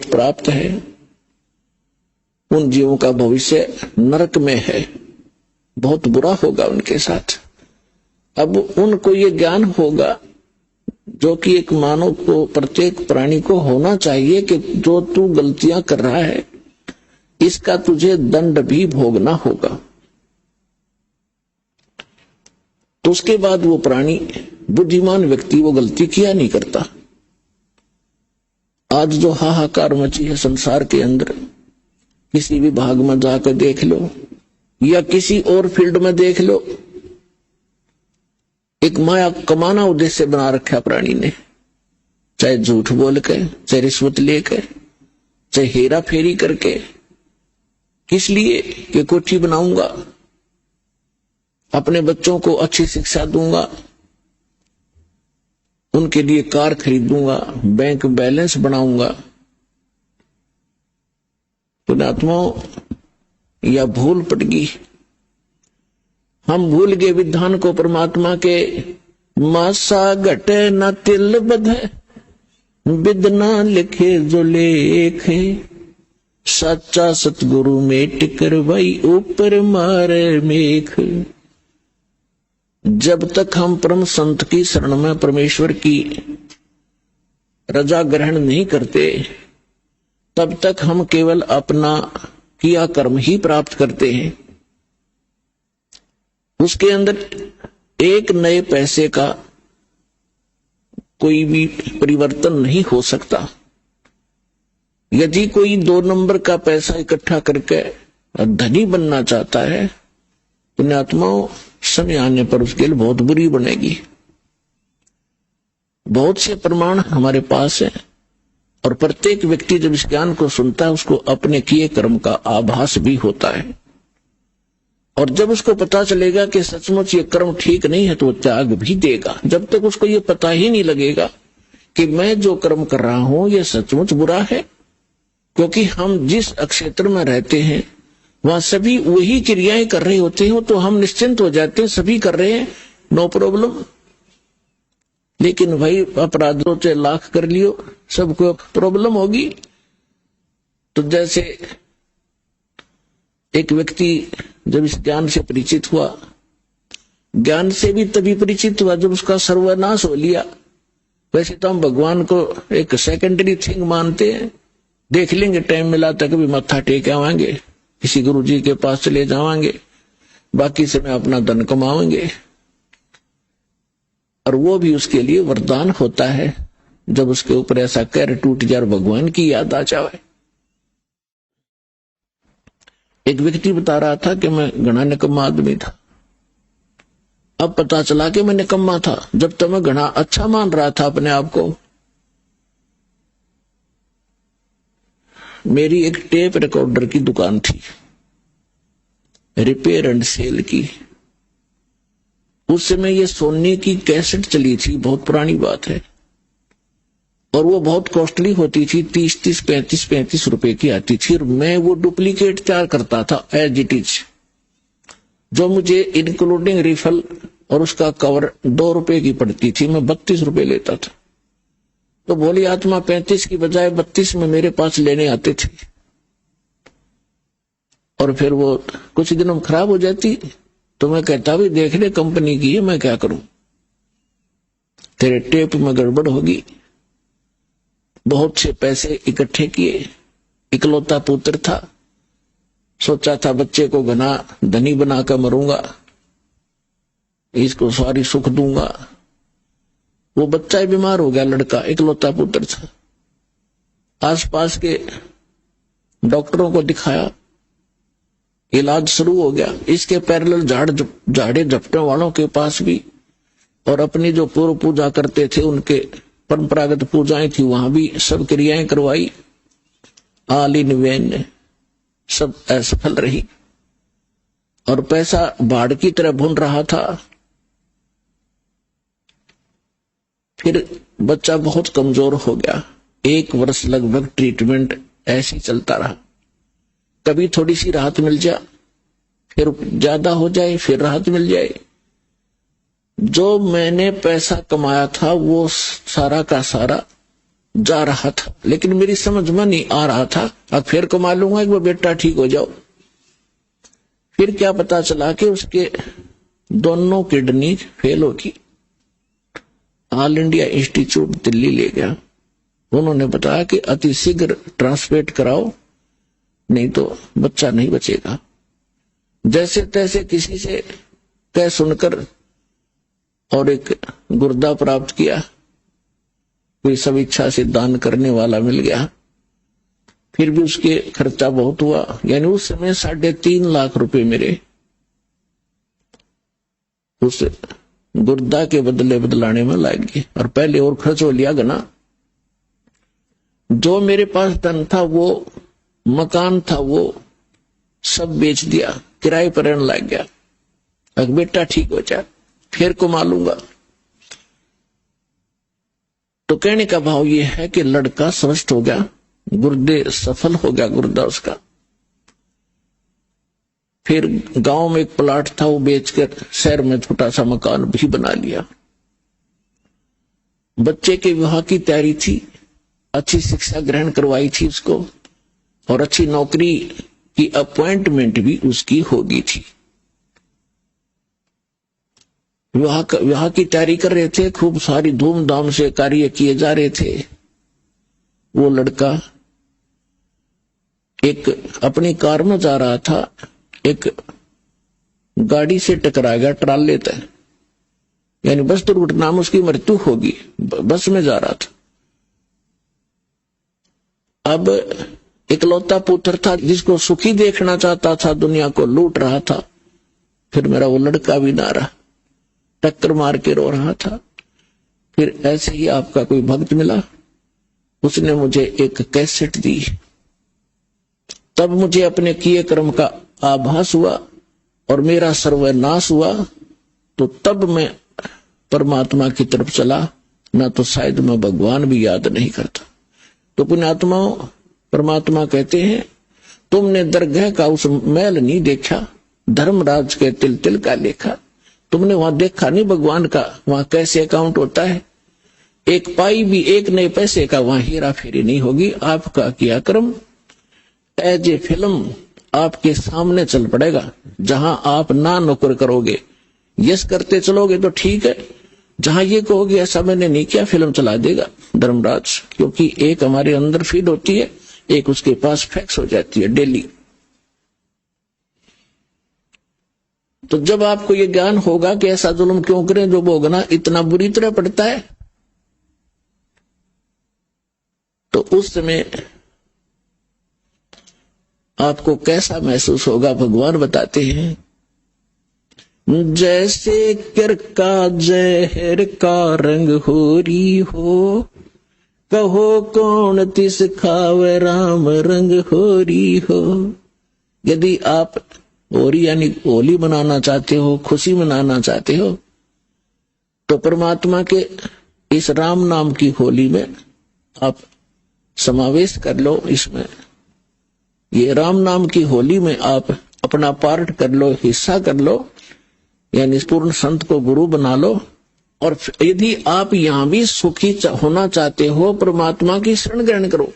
प्राप्त है, उन जीवों का भविष्य नरक में है, बहुत बुरा होगा उनके साथ। अब उनको ये ज्ञान होगा जो कि एक मानव को, प्रत्येक प्राणी को होना चाहिए कि जो तू गलतियां कर रहा है इसका तुझे दंड भी भोगना होगा। तो उसके बाद वो प्राणी, बुद्धिमान व्यक्ति, वो गलती किया नहीं करता। आज जो हाहाकार मची है संसार के अंदर, किसी भी भाग में जाकर देख लो या किसी और फील्ड में देख लो, एक माया कमाना उद्देश्य बना रखा प्राणी ने, चाहे झूठ बोल के, चाहे रिश्वत लेकर, चाहे हेरा फेरी करके। किस लिए? कि कोठी बनाऊंगा, अपने बच्चों को अच्छी शिक्षा दूंगा, उनके लिए कार खरीदूंगा, बैंक बैलेंस बनाऊंगा। पुण्यात्माओं, या भूल पट गई, हम भूल गए विधान को परमात्मा के। मासा घटे न तिल बधे, विदना लिखे जो लेखे, सच्चा सतगुरु मेट करवाई ऊपर मारे मेख। जब तक हम परम संत की शरण में परमेश्वर की रजा ग्रहण नहीं करते, तब तक हम केवल अपना किया कर्म ही प्राप्त करते हैं। उसके अंदर एक नए पैसे का कोई भी परिवर्तन नहीं हो सकता। यदि कोई 2 नंबर का पैसा इकट्ठा करके धनी बनना चाहता है, पुण्यात्माओं, समय आने पर उसके लिए बहुत बुरी बनेगी। बहुत से प्रमाण हमारे पास है, और प्रत्येक व्यक्ति जब इस ज्ञान को सुनता है उसको अपने किए कर्म का आभास भी होता है। और जब उसको पता चलेगा कि सचमुच ये कर्म ठीक नहीं है तो वो त्याग भी देगा। जब तक उसको ये पता ही नहीं लगेगा कि मैं जो कर्म कर रहा हूं ये सचमुच बुरा है, क्योंकि हम जिस क्षेत्र में रहते हैं वहां सभी वही क्रियाएं कर रहे होते हैं, तो हम निश्चिंत हो जाते हैं, सभी कर रहे हैं, नो प्रॉब्लम। लेकिन भाई अपराधों से लाख कर लियो, सबको प्रॉब्लम होगी। तो जैसे एक व्यक्ति जब इस ज्ञान से परिचित हुआ, ज्ञान से भी तभी परिचित हुआ जब उसका सर्वनाश हो लिया। वैसे तो हम भगवान को एक सेकेंडरी थिंग मानते हैं, देख लेंगे टाइम मिला तक भी मत्था टेक आवांगे, किसी गुरु जी के पास चले जावांगे, बाकी समय अपना धन कमाएंगे। और वो भी उसके लिए वरदान होता है जब उसके ऊपर ऐसा कहर टूट जाए और भगवान की याद आ जाए। एक व्यक्ति बता रहा था कि मैं घना निकम्मा आदमी था। अब पता चला कि मैं निकम्मा था, जब तक मैं घना अच्छा मान रहा था अपने आप को। मेरी एक टेप रिकॉर्डर की दुकान थी, रिपेयर एंड सेल की। उस समय ये सोनी की कैसेट चली थी, बहुत पुरानी बात है, और वो बहुत कॉस्टली होती थी, 30-30, 35-35 रुपए की आती थी। और मैं वो डुप्लीकेट तैयार करता था एज इट इज, जो मुझे इंक्लूडिंग रिफल और उसका कवर 2 रुपए की पड़ती थी, मैं 32 रुपए लेता था। तो भोली आत्मा 35 की बजाय 32 में मेरे पास लेने आते थे, और फिर वो कुछ दिनों में खराब हो जाती। तो मैं कहता भी देख ले कंपनी की है, मैं क्या करूं, तेरे टेप में गड़बड़ होगी। बहुत से पैसे इकट्ठे किए, इकलौता पुत्र था, सोचा था बच्चे को घना धनी बनाकर मरूंगा, इसको सारी सुख दूंगा। वो बच्चा ही बीमार हो गया, लड़का इकलौता पुत्र था। आसपास के डॉक्टरों को दिखाया, इलाज शुरू हो गया। इसके पैरेलल झाड़े झपटे वालों के पास भी, और अपनी जो पूर्व पूजा करते थे उनके परंपरागत पूजाएं थी, वहां भी सब क्रियाएं करवाई। ऑल इन वेन, सब असफल रही, और पैसा बाढ़ की तरह भुन रहा था। फिर बच्चा बहुत कमजोर हो गया। 1 वर्ष लगभग ट्रीटमेंट ऐसे ही चलता रहा। कभी थोड़ी सी राहत मिल जाए, फिर ज्यादा हो जाए, फिर राहत मिल जाए। जो मैंने पैसा कमाया था वो सारा का सारा जा रहा था, लेकिन मेरी समझ में नहीं आ रहा था। अब फिर कमा लूंगा कि वो बेटा ठीक हो जाओ। फिर क्या पता चला कि उसके दोनों किडनी फेल होगी। ऑल इंडिया इंस्टीट्यूट दिल्ली ले गया। उन्होंने बताया कि अति शीघ्र ट्रांसप्लांट कराओ, नहीं तो बच्चा नहीं बचेगा। जैसे तैसे किसी से कह सुनकर और एक गुर्दा प्राप्त किया। कोई सब इच्छा से दान करने वाला मिल गया। फिर भी उसके खर्चा बहुत हुआ, यानी उस समय 3.5 लाख रुपए मेरे उस गुर्दा के बदले बदलाने में लग गए। और पहले और खर्च हो लिया गना। जो मेरे पास धन था, वो मकान था, वो सब बेच दिया, किराए पर रहने लग गया। अब बेटा ठीक हो जाए फिर कमा लूंगा। तो कहने का भाव ये है कि लड़का स्वस्थ हो गया, गुर्दे सफल हो गया गुर्दा उसका। फिर गांव में एक प्लाट था, वो बेचकर शहर में छोटा सा मकान भी बना लिया। बच्चे के विवाह की तैयारी थी, अच्छी शिक्षा ग्रहण करवाई थी उसको, और अच्छी नौकरी की अपॉइंटमेंट भी उसकी होगी थी। विवाह की तैयारी कर रहे थे, खूब सारी धूमधाम से कार्य किए जा रहे थे। वो लड़का एक अपनी कार में जा रहा था, एक गाड़ी से टकरा गया ट्राले तक, यानी बस दुर्घटना में उसकी मृत्यु होगी। बस में जा रहा था। अब इकलौता पुत्र था, जिसको सुखी देखना चाहता था, दुनिया को लूट रहा था। फिर मेरा वो लड़का भी ना रहा, टक्कर मार के रो रहा था। फिर ऐसे ही आपका कोई भक्त मिला, उसने मुझे एक कैसेट दी। तब मुझे अपने किए कर्म का आभास हुआ और मेरा सर्वनाश हुआ। तो तब मैं परमात्मा की तरफ चला, ना तो शायद मैं भगवान भी याद नहीं करता। तो पुण्यात्माओं, परमात्मा कहते हैं, तुमने दरगाह का उस मैल नहीं देखा, धर्मराज के तिल तिल का लेखा। तुमने वहां देखा नहीं भगवान का, वहां कैसे अकाउंट होता है। एक पाई भी एक नए पैसे का वहां हेरा फेरी नहीं होगी। आपका किया कर्म एज ए फिल्म आपके सामने चल पड़ेगा। जहां आप ना नौकर करोगे, यस करते चलोगे तो ठीक है। जहां ये कहोगे ऐसा मैंने नहीं किया, फिल्म चला देगा धर्मराज। क्योंकि एक हमारे अंदर फीड होती है, एक उसके पास फैक्स हो जाती है डेली। तो जब आपको ये ज्ञान होगा कि ऐसा जुल्म क्यों करें, जो भोगना इतना बुरी तरह पड़ता है, तो उस समय आपको कैसा महसूस होगा भगवान बताते हैं। जैसे कर का जहर का रंग होरी हो, कहो कौन तिस खावे राम रंग होरी हो। यदि आप होली यानी होली मनाना चाहते हो, खुशी मनाना चाहते हो, तो परमात्मा के इस राम नाम की होली में आप समावेश कर लो। इसमें ये राम नाम की होली में आप अपना पार्ट कर लो, हिस्सा कर लो, यानी पूर्ण संत को गुरु बना लो। और यदि आप यहां भी सुखी होना चाहते हो, परमात्मा की शरण ग्रहण करो।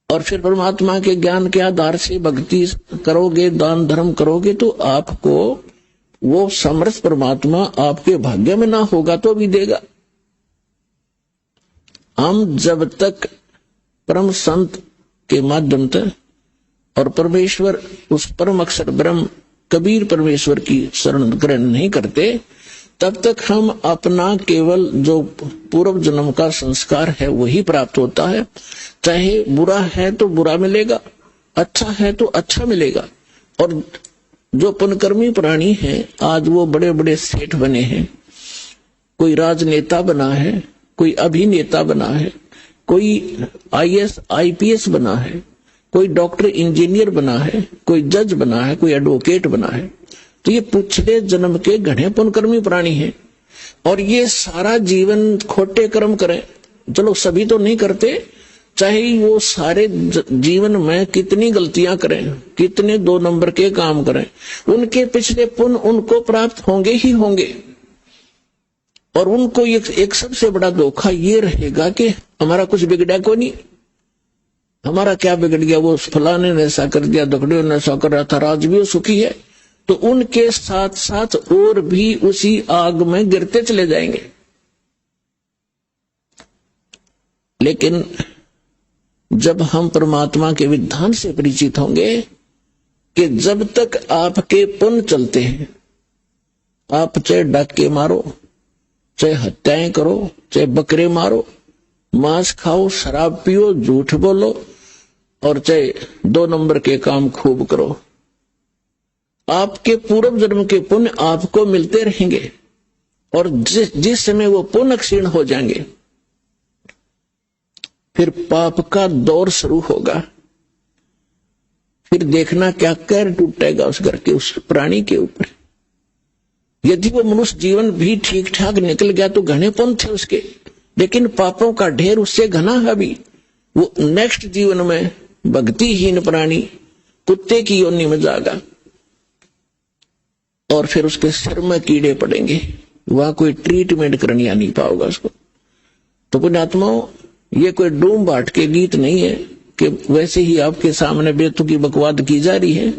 और फिर परमात्मा के ज्ञान के आधार से भक्ति करोगे, दान धर्म करोगे, तो आपको वो समर्थ परमात्मा आपके भाग्य में ना होगा तो भी देगा। हम जब तक परम संत के माध्यम से और परमेश्वर उस परम अक्षर ब्रह्म कबीर परमेश्वर की शरण ग्रहण नहीं करते, तब तक हम अपना केवल जो पूर्व जन्म का संस्कार है वही प्राप्त होता है। चाहे बुरा है तो बुरा मिलेगा, अच्छा है तो अच्छा मिलेगा। और जो पुनकर्मी प्राणी हैं, आज वो बड़े बड़े सेठ बने हैं, कोई राजनेता बना है, कोई अभिनेता बना है, कोई IAS IPS बना है, कोई डॉक्टर इंजीनियर बना है, कोई जज बना है, कोई एडवोकेट बना है। तो ये पिछले जन्म के घने पुण्यकर्मी प्राणी हैं। और ये सारा जीवन खोटे कर्म करें, चलो सभी तो नहीं करते, चाहे वो सारे जीवन में कितनी गलतियां करें, कितने 2 नंबर के काम करें, उनके पिछले पुण्य उनको प्राप्त होंगे ही होंगे। और उनको एक सबसे बड़ा धोखा ये रहेगा कि हमारा कुछ बिगड़ा को नहीं, हमारा क्या बिगड़ गया, वो फलाने ने ऐसा कर दिया, दकड़ियों ने ऐसा कर रहा था, आज भी वो सुखी है। तो उनके साथ साथ और भी उसी आग में गिरते चले जाएंगे। लेकिन जब हम परमात्मा के विधान से परिचित होंगे कि जब तक आपके पुण्य चलते हैं, आप चाहे डाके मारो, चाहे हत्याएं करो, चाहे बकरे मारो, मांस खाओ, शराब पियो, झूठ बोलो, और चाहे 2 नंबर के काम खूब करो, आपके पूर्व जन्म के पुण्य आपको मिलते रहेंगे। और जिस समय वो पुण्य क्षीण हो जाएंगे, फिर पाप का दौर शुरू होगा। फिर देखना क्या कहर टूटेगा उस घर के, उस प्राणी के ऊपर। यदि वो मनुष्य जीवन भी ठीक ठाक निकल गया तो घने पुण्य थे उसके, लेकिन पापों का ढेर उससे घना है। अभी वो नेक्स्ट जीवन में भक्तिहीन प्राणी कुत्ते की योनि में जाएगा, और फिर उसके सिर में कीड़े पड़ेंगे, वहां कोई ट्रीटमेंट करनी नहीं पाओगा उसको। तो पुण्यात्माओं, ये कोई डूम बाट के गीत नहीं है कि वैसे ही आपके सामने बेतुकी बकवाद की जा रही है।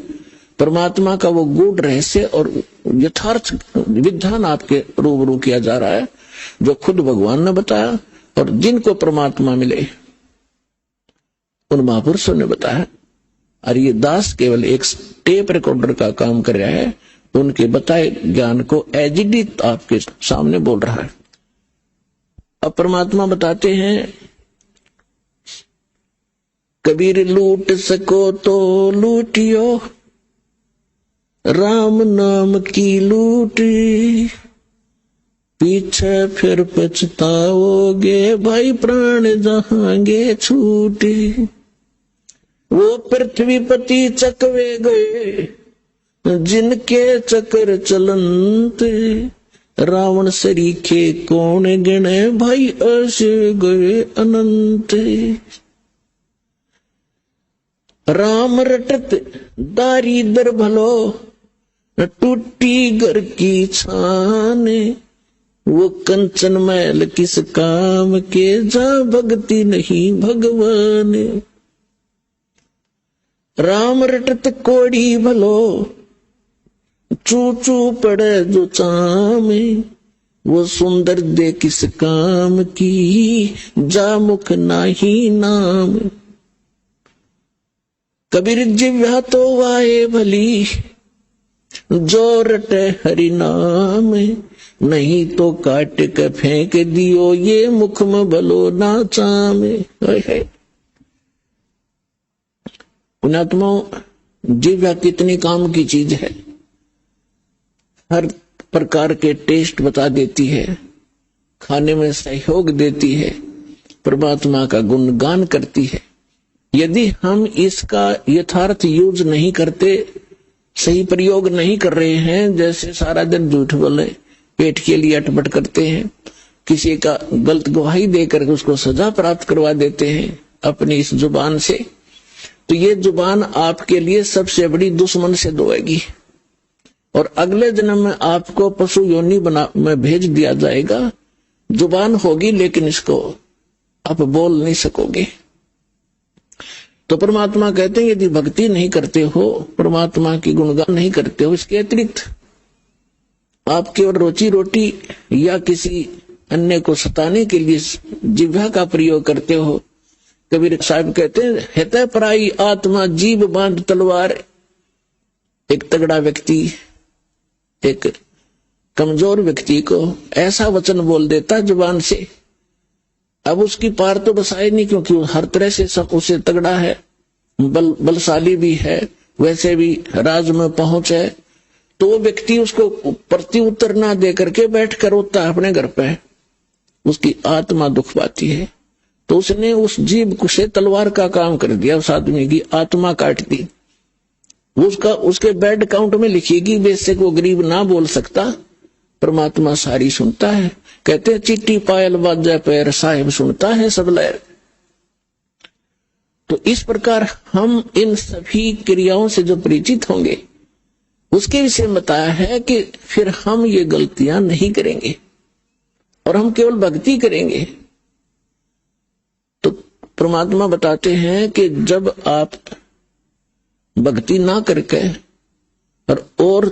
परमात्मा का वो गूढ़ रहस्य और यथार्थ विधान आपके रूबरू किया जा रहा है, जो खुद भगवान ने बताया और जिनको परमात्मा मिले उन महापुरुषों ने बताया। और ये दास केवल एक टेप रिकॉर्डर का काम कर रहा है, तो उनके बताए ज्ञान को एजिडी आपके सामने बोल रहा है। अब परमात्मा बताते हैं, कबीर लूट सको तो लूटियो, राम नाम की लूट, पीछे फिर पछताओगे, भाई प्राण जहांगे छूटे। वो पृथ्वीपति चकवे गए, जिनके चक्र चलंत, रावण सरीखे कौन गिने, भाई ऐसे गए अनंत। राम रटत दारिद्र भलो, टूटी घर की छान, वो कंचन मैल किस काम के, जा भक्ति नहीं भगवान। राम रटत कोड़ी भलो, चू चू पड़े जो चामे, वो सुंदर दे किस काम की, जा मुख नाही नाम। कबीर जिव्या तो वाए भली, जो रटे हरि नाम, नहीं तो काट के फेंक दियो, ये मुख में भलो ना चामे। पुण्यात्माओं, जिव्या कितनी काम की चीज है, हर प्रकार के टेस्ट बता देती है, खाने में सहयोग देती है, परमात्मा का गुणगान करती है। यदि हम इसका यथार्थ यूज नहीं करते, सही प्रयोग नहीं कर रहे हैं, जैसे सारा दिन झूठ बोले, पेट के लिए अटपट करते हैं, किसी का गलत गवाही देकर उसको सजा प्राप्त करवा देते हैं अपनी इस जुबान से, तो ये जुबान आपके लिए सबसे बड़ी दुश्मन से धोएगी। और अगले जन्म में आपको पशु योनि में भेज दिया जाएगा। जुबान होगी लेकिन इसको आप बोल नहीं सकोगे। तो परमात्मा कहते हैं, यदि भक्ति नहीं करते हो, परमात्मा की गुणगान नहीं करते हो, इसके अतिरिक्त आप केवल रोजी रोटी या किसी अन्य को सताने के लिए जिह्वा का प्रयोग करते हो। कबीर साहब कहते हैं, हेतै पराई आत्मा जीभ बांध तलवार। एक तगड़ा व्यक्ति एक कमजोर व्यक्ति को ऐसा वचन बोल देता जुबान से, अब उसकी पार तो बसाए नहीं, क्योंकि हर तरह से सब उसे तगड़ा है, बलशाली भी है, वैसे भी राज में पहुंच है। तो वो व्यक्ति उसको प्रति उत्तर ना दे करके बैठ कर रोता है अपने घर पे, उसकी आत्मा दुख पाती है। तो उसने उस जीभ से तलवार का काम कर दिया, उस आदमी की आत्मा काट दी। उसके बैड काउंट में लिखेगी, बेशक वो गरीब ना बोल सकता, परमात्मा सारी सुनता है। कहते हैं, चिट्ठी पायल बाजा पैर, साहिब सुनता है सब लहर। तो इस प्रकार हम इन सभी क्रियाओं से जो परिचित होंगे, उसके विषय में बताया है कि फिर हम ये गलतियां नहीं करेंगे। और हम केवल भक्ति करेंगे। तो परमात्मा बताते हैं कि जब आप भक्ति ना करके और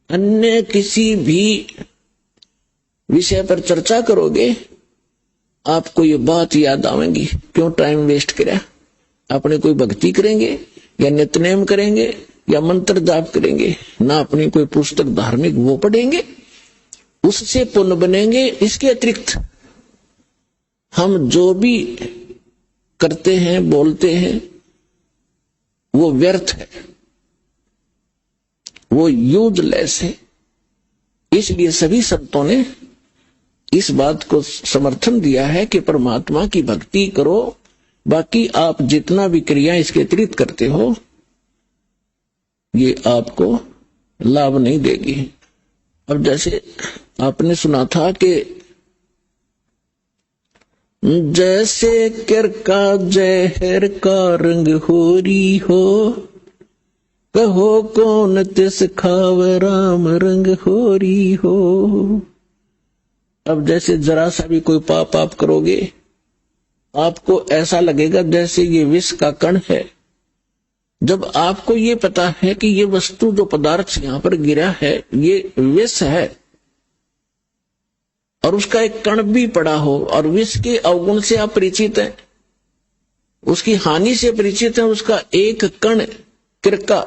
अन्य किसी भी विषय पर चर्चा करोगे, आपको ये बात याद आवेगी, क्यों टाइम वेस्ट करा। अपने कोई भक्ति करेंगे या नित्यनेम करेंगे या मंत्र जाप करेंगे, ना अपनी कोई पुस्तक धार्मिक वो पढ़ेंगे, उससे पुण्य बनेंगे। इसके अतिरिक्त हम जो भी करते हैं बोलते हैं वो व्यर्थ है, वो यूजलेस है। इसलिए सभी संतों ने इस बात को समर्थन दिया है कि परमात्मा की भक्ति करो, बाकी आप जितना भी क्रिया इसके अतिरिक्त करते हो ये आपको लाभ नहीं देगी। अब जैसे आपने सुना था कि जैसे कर का जहर का रंग होरी हो, कहो कौन तिस खाव राम रंग होरी हो। अब जैसे जरा सा भी कोई पाप आप करोगे, आपको ऐसा लगेगा जैसे ये विष का कण है। जब आपको ये पता है कि ये वस्तु जो पदार्थ यहां पर गिरा है ये विष है, और उसका एक कण भी पड़ा हो, और विष के अवगुण से आप परिचित हैं, उसकी हानि से परिचित हैं, उसका एक कण किरका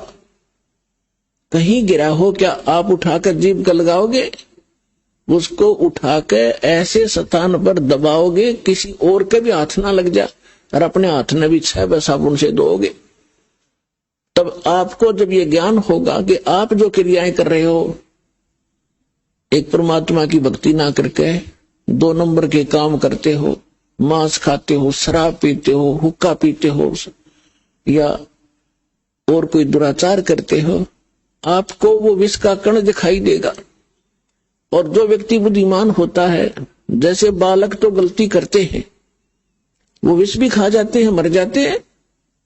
कहीं गिरा हो, क्या आप उठाकर जीभ का लगाओगे? उसको उठाकर ऐसे स्थान पर दबाओगे किसी और के भी हाथ ना लग जा, और अपने हाथ में भी 6 साबुन से धोओगे। तब आपको जब ये ज्ञान होगा कि आप जो क्रियाएं कर रहे हो, एक परमात्मा की भक्ति ना करके 2 नंबर के काम करते हो, मांस खाते हो, शराब पीते हो, हुक्का पीते हो, या और कोई दुराचार करते हो, आपको वो विष का कण दिखाई देगा। और जो व्यक्ति बुद्धिमान होता है, जैसे बालक तो गलती करते हैं, वो विष भी खा जाते हैं, मर जाते हैं,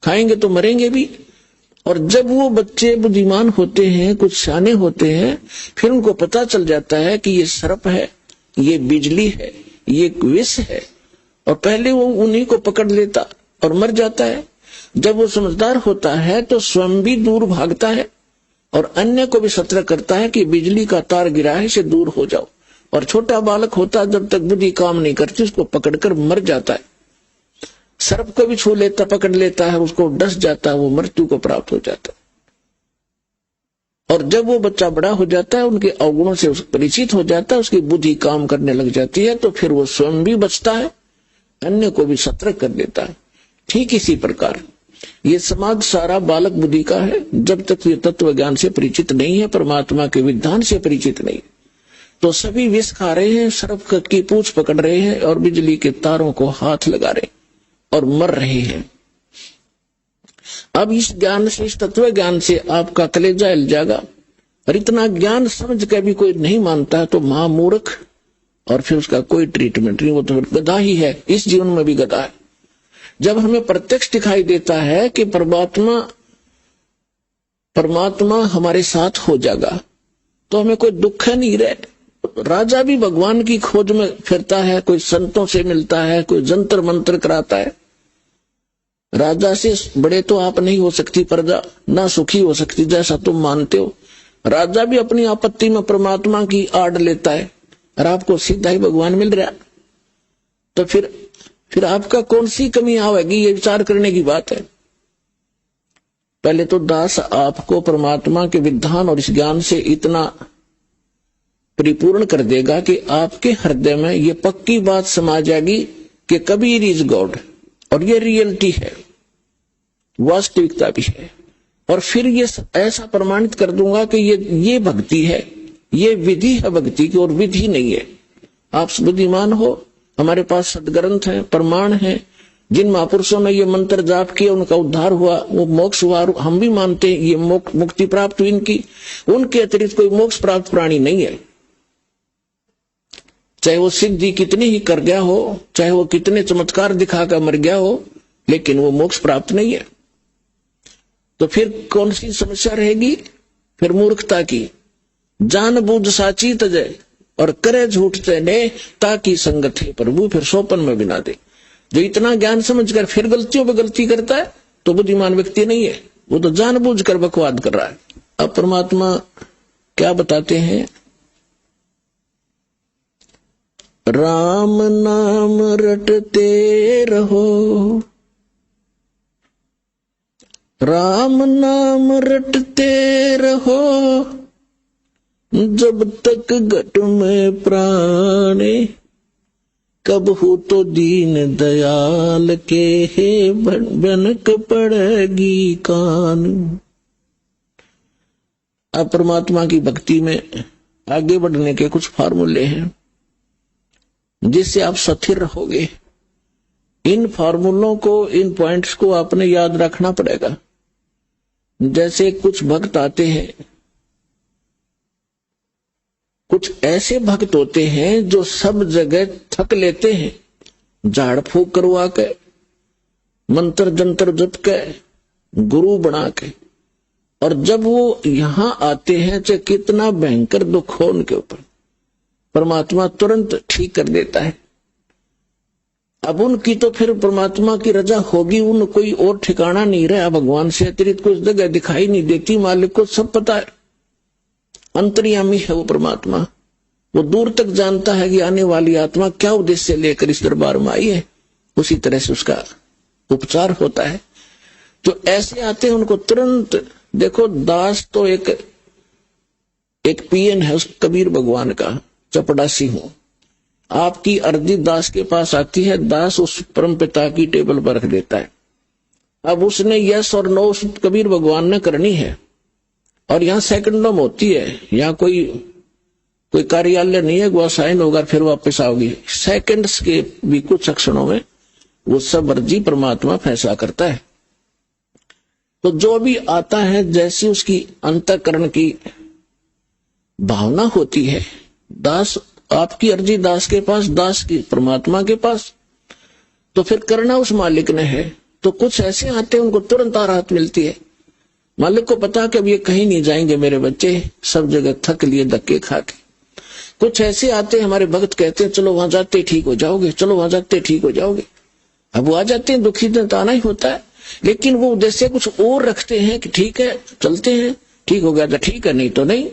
खाएंगे तो मरेंगे भी। और जब वो बच्चे बुद्धिमान होते हैं, कुछ सियाने होते हैं, फिर उनको पता चल जाता है कि ये सर्प है, ये बिजली है, ये विष है, और पहले वो उन्हीं को पकड़ लेता और मर जाता है। जब वो समझदार होता है तो स्वयं भी दूर भागता है और अन्य को भी सतर्क करता है कि बिजली का तार गिरा है, इससे दूर हो जाओ। और छोटा बालक होता है, जब तक बुद्धि काम नहीं करती, उसको पकड़कर मर जाता है। सर्प को भी छू लेता, पकड़ लेता है, उसको डस जाता है, वो मृत्यु को प्राप्त हो जाता है। और जब वो बच्चा बड़ा हो जाता है, उनके अवगुणों से परिचित हो जाता है, उसकी बुद्धि काम करने लग जाती है, तो फिर वो स्वयं भी बचता है, अन्य को भी सतर्क कर देता है। ठीक इसी प्रकार ये समाज सारा बालक बुद्धि का है। जब तक ये तत्व ज्ञान से परिचित नहीं है, परमात्मा के विधान से परिचित नहीं, तो सभी विष खा रहे हैं, सर्प की पूंछ पकड़ रहे हैं और बिजली के तारों को हाथ लगा रहे और मर रहे हैं। अब इस ज्ञान से, इस तत्व ज्ञान से आपका कलेजा हिल जाएगा। और इतना ज्ञान समझ के भी कोई नहीं मानता है तो महामूर्ख, और फिर उसका कोई ट्रीटमेंट नहीं, वो तो गधा ही है, इस जीवन में भी गधा है। जब हमें प्रत्यक्ष दिखाई देता है कि परमात्मा हमारे साथ हो जाएगा, तो हमें कोई दुख नहीं रहे। राजा भी भगवान की खोज में फिरता है, कोई संतों से मिलता है, कोई जंतर मंत्र कराता है। राजा से बड़े तो आप नहीं हो सकती प्रजा, ना सुखी हो सकती जैसा तुम मानते हो। राजा भी अपनी आपत्ति में परमात्मा की आड़ लेता है, और आपको सीधा ही भगवान मिल रहा, तो फिर आपका कौन सी कमी आवेगी, ये विचार करने की बात है। पहले तो दास आपको परमात्मा के विधान और इस ज्ञान से इतना परिपूर्ण कर देगा कि आपके हृदय में ये पक्की बात समा जाएगी कि कबीर इज गॉड, और ये रियलिटी है, वास्तविकता भी है। और फिर ये ऐसा प्रमाणित कर दूंगा कि ये भक्ति है, ये विधि है भक्ति की, और विधि नहीं है। आप बुद्धिमान हो, हमारे पास सदग्रंथ है, प्रमाण है, जिन महापुरुषों ने ये मंत्र जाप किया उनका उद्धार हुआ, वो मोक्ष हुआ, हम भी मानते हैं ये मुक्ति प्राप्त हुई इनकी। उनके अतिरिक्त कोई मोक्ष प्राप्त प्राणी नहीं है। चाहे वो सिद्धि कितनी ही कर गया हो, चाहे वो कितने चमत्कार दिखाकर मर गया हो, लेकिन वो मोक्ष प्राप्त नहीं है। तो फिर कौन सी समस्या रहेगी? फिर मूर्खता की। जान बूझ साची तजय, और करे झूठ तेने ताकि संगत है प्रभु, फिर सोपन में बिना दे। जो इतना ज्ञान समझकर फिर गलतियों पे गलती करता है तो बुद्धिमान व्यक्ति नहीं है, वो तो जानबूझकर बकवाद कर रहा है। अब परमात्मा क्या बताते हैं, राम नाम रटते रहो, राम नाम रटते रहो, जब तक घट में प्राणे, कब हो तो दीन दयाल के है बनक पड़ेगी कान। अब परमात्मा की भक्ति में आगे बढ़ने के कुछ फार्मूले हैं जिससे आप स्थिर रहोगे। इन फार्मूलों को, इन पॉइंट्स को आपने याद रखना पड़ेगा। जैसे कुछ भक्त आते हैं, कुछ ऐसे भक्त होते हैं जो सब जगह थक लेते हैं, झाड़ फूक करवा के, मंत्र जंतर जप के, गुरु बना के, और जब वो यहां आते हैं चाहे कितना भयंकर दुख हो उनके ऊपर, परमात्मा तुरंत ठीक कर देता है। अब उनकी तो फिर परमात्मा की रजा होगी, उन कोई और ठिकाना नहीं रहा, भगवान से अतिरिक्त कुछ जगह दिखाई नहीं देती। मालिक को सब पता है, अंतर्यामी है वो परमात्मा। वो दूर तक जानता है कि आने वाली आत्मा क्या उद्देश्य लेकर इस दरबार में आई है, उसी तरह से उसका उपचार होता है। तो ऐसे आते हैं, उनको तुरंत देखो। दास तो एक पीएन है उस कबीर भगवान का, चपड़ासी हूं। आपकी अर्जी दास के पास आती है, दास उस परम पिता की टेबल पर रख देता है। अब उसने यस और नो उस कबीर भगवान ने करनी है, और यहाँ सेकंडों में होती है। यहाँ कोई कार्यालय नहीं है, वो साइन होगा फिर वापस आओगी। सेकंड्स के भी कुछ क्षणों में वो सब अर्जी परमात्मा फैसला करता है। तो जो भी आता है, जैसी उसकी अंतःकरण की भावना होती है, दास आपकी अर्जी दास के पास, दास की परमात्मा के पास, तो फिर करना उस मालिक ने है। तो कुछ ऐसे आते हैं, उनको तुरंत राहत मिलती है। मालिक को पता कि अब ये कहीं नहीं जाएंगे मेरे बच्चे, सब जगह थक लिए धक्के खा के। कुछ ऐसे आते हैं, हमारे भक्त कहते हैं चलो वहां जाते ठीक हो जाओगे, चलो वहां जाते ठीक हो जाओगे। अब वो आ जाते हैं, दुखी दिन तो आना ही होता है, लेकिन वो उद्देश्य कुछ और रखते हैं कि ठीक है चलते हैं, ठीक हो गया तो ठीक है, नहीं तो नहीं।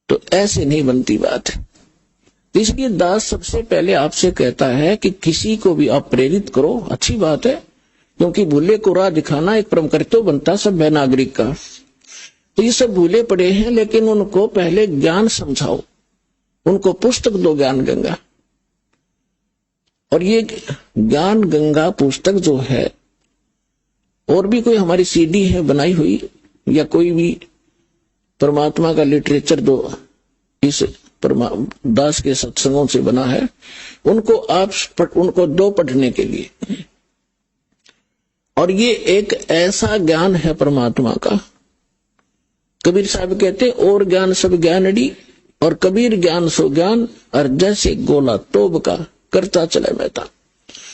तो ऐसे नहीं बनती बात है। इसलिए दास सबसे पहले आपसे कहता है कि किसी को भी आप प्रेरित करो, अच्छी बात है, क्योंकि भूले को राह दिखाना एक परम कर्तव्य बनता सभ्य नागरिक का। तो ये सब भूले पड़े हैं, लेकिन उनको पहले ज्ञान समझाओ, उनको पुस्तक दो ज्ञान गंगा। और ये ज्ञान गंगा पुस्तक जो है, और भी कोई हमारी सीडी है बनाई हुई, या कोई भी परमात्मा का लिटरेचर दो इस दास के सत्संगों से बना है, उनको दो पढ़ने के लिए। और ये एक ऐसा ज्ञान है परमात्मा का। कबीर साहब कहते और ज्ञान सब ज्ञानड़ी, और कबीर ज्ञान सो ज्ञान, और जैसे गोला तोब का करता चले महता।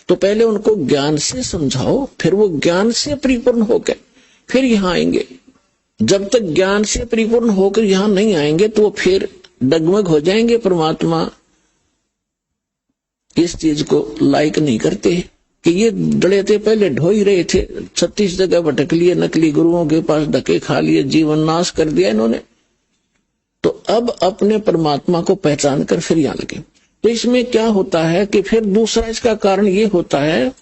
तो पहले उनको ज्ञान से समझाओ, फिर वो ज्ञान से परिपूर्ण होकर फिर यहां आएंगे। जब तक ज्ञान से परिपूर्ण होकर यहां नहीं आएंगे तो वो फिर डगमग हो जाएंगे। परमात्मा इस चीज को लाइक नहीं करते कि ये डले थे, पहले ढो ही रहे थे, 36 जगह भटक लिए, नकली गुरुओं के पास धक्के खा लिए, जीवन नाश कर दिया इन्होंने। तो अब अपने परमात्मा को पहचान कर फिर यहां लगे। तो इसमें क्या होता है कि फिर दूसरा इसका कारण ये होता है,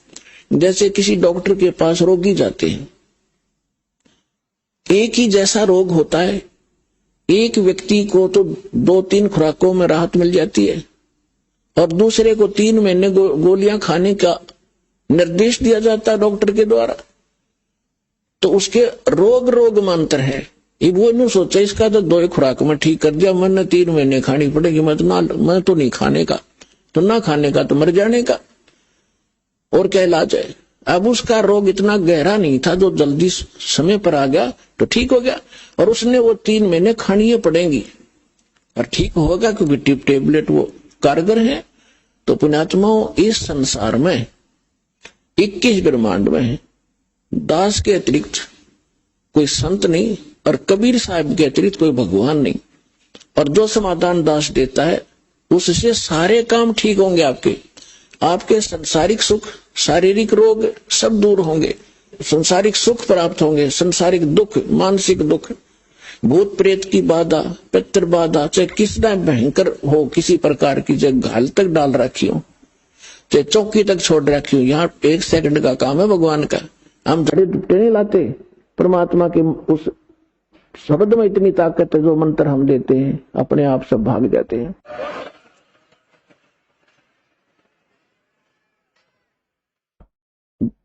जैसे किसी डॉक्टर के पास रोगी जाते हैं, एक ही जैसा रोग होता है, एक व्यक्ति को तो 2-3 खुराकों में राहत मिल जाती है, और दूसरे को 3 महीने गोलियां खाने का निर्देश दिया जाता है डॉक्टर के द्वारा। तो उसके रोग में अंतर है। ये वो नहीं सोचा इसका तो 2 खुराक में ठीक कर दिया, मैंने 3 महीने खानी पड़ेगी, मैं तो नहीं खाने का, तो ना खाने का तो मर जाने का, और क्या इलाज है। अब उसका रोग इतना गहरा नहीं था, जो जल्दी समय पर आ गया तो ठीक हो गया, और उसने वो 3 महीने खानी पड़ेंगी और ठीक होगा, क्योंकि टेबलेट वो कारगर है। तो पुण्यात्माओं, इस संसार में 21 ब्रह्मांड में दास के अतिरिक्त कोई संत नहीं, और कबीर साहब के अतिरिक्त कोई भगवान नहीं। और जो समाधान दास देता है उससे सारे काम ठीक होंगे आपके। आपके सांसारिक सुख, शारीरिक रोग सब दूर होंगे, सांसारिक सुख प्राप्त होंगे, सांसारिक दुख, मानसिक दुख, भूत प्रेत की बाधा, पितृ बाधा, चाहे कितना भयंकर हो, किसी प्रकार की, चाहे घाल तक डाल रखी हो, चाहे चौकी तक छोड़ रखी हो, यहाँ 1 सेकंड का काम है भगवान का। हम धड़े दुपटे नहीं लाते, परमात्मा के उस शब्द में इतनी ताकत है, जो मंत्र हम देते हैं अपने आप सब भाग जाते हैं।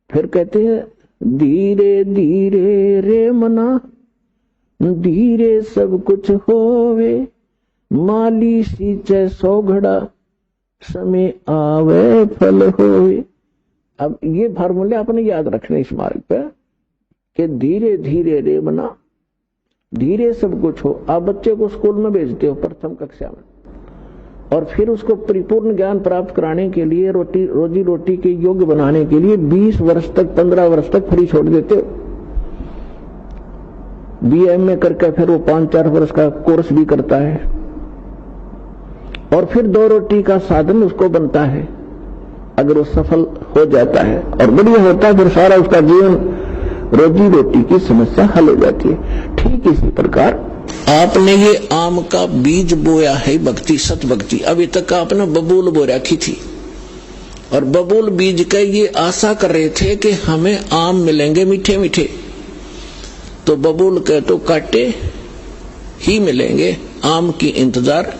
फिर कहते हैं धीरे धीरे रे मना, धीरे सब कुछ होवे, माली सींचे 100 घड़ा, समय आवे फल होवे। अब ये फार्मूले आपने याद रखने इस मार्ग पे कि धीरे धीरे रे मना, धीरे सब कुछ हो। आप बच्चे को स्कूल में भेजते हो प्रथम कक्षा में, और फिर उसको परिपूर्ण ज्ञान प्राप्त कराने के लिए, रोजी रोटी के योग्य बनाने के लिए 20 वर्ष तक, 15 वर्ष तक फ्री छोड़ देते हो। BA करके फिर वो 5-4 वर्ष का कोर्स भी करता है, और फिर 2 रोटी का साधन उसको बनता है। अगर वो सफल हो जाता है और बढ़िया होता है, फिर सारा उसका जीवन रोजी रोटी की समस्या हल हो जाती है। ठीक इसी प्रकार आपने ये आम का बीज बोया है, भक्ति, सत भक्ति। अभी तक आपने बबूल बो रखी थी, और बबूल बीज का ये आशा कर रहे थे कि हमें आम मिलेंगे मीठे मीठे, तो बबूल के तो काटे ही मिलेंगे, आम की इंतजार,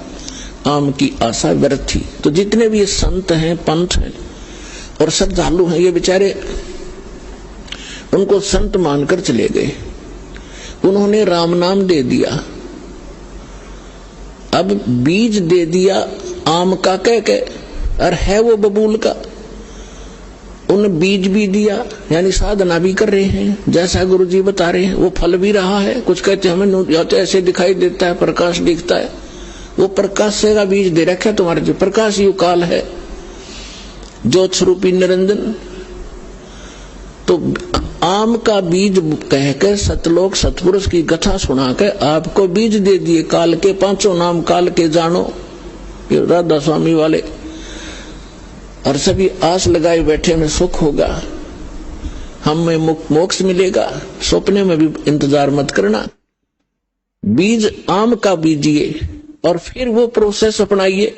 आम की आशा व्यर्थ थी। तो जितने भी ये संत हैं, पंथ हैं और श्रद्धालु हैं, ये बेचारे उनको संत मानकर चले गए, उन्होंने राम नाम दे दिया, अब बीज दे दिया आम का कह के, और है वो बबूल का। उन बीज भी दिया, यानी साधना भी कर रहे हैं, जैसा गुरुजी बता रहे हैं, वो फल भी रहा है। कुछ कहते हैं हमें या तो ऐसे दिखाई देता है, प्रकाश दिखता है, वो प्रकाश से का बीज दे रखा है तुम्हारे, जो प्रकाश युग काल है, ज्योत स्वरूपी निरंजन। तो आम का बीज कहकर सतलोक सतपुरुष की कथा सुना के आपको बीज दे दिए, काल के 5 नाम काल के जानो, ये राधा स्वामी वाले, और सभी आस लगाए बैठे में सुख होगा, हमें मोक्ष मिलेगा, सपने में भी इंतजार मत करना। बीज आम का बीजिए और फिर वो प्रोसेस अपनाइए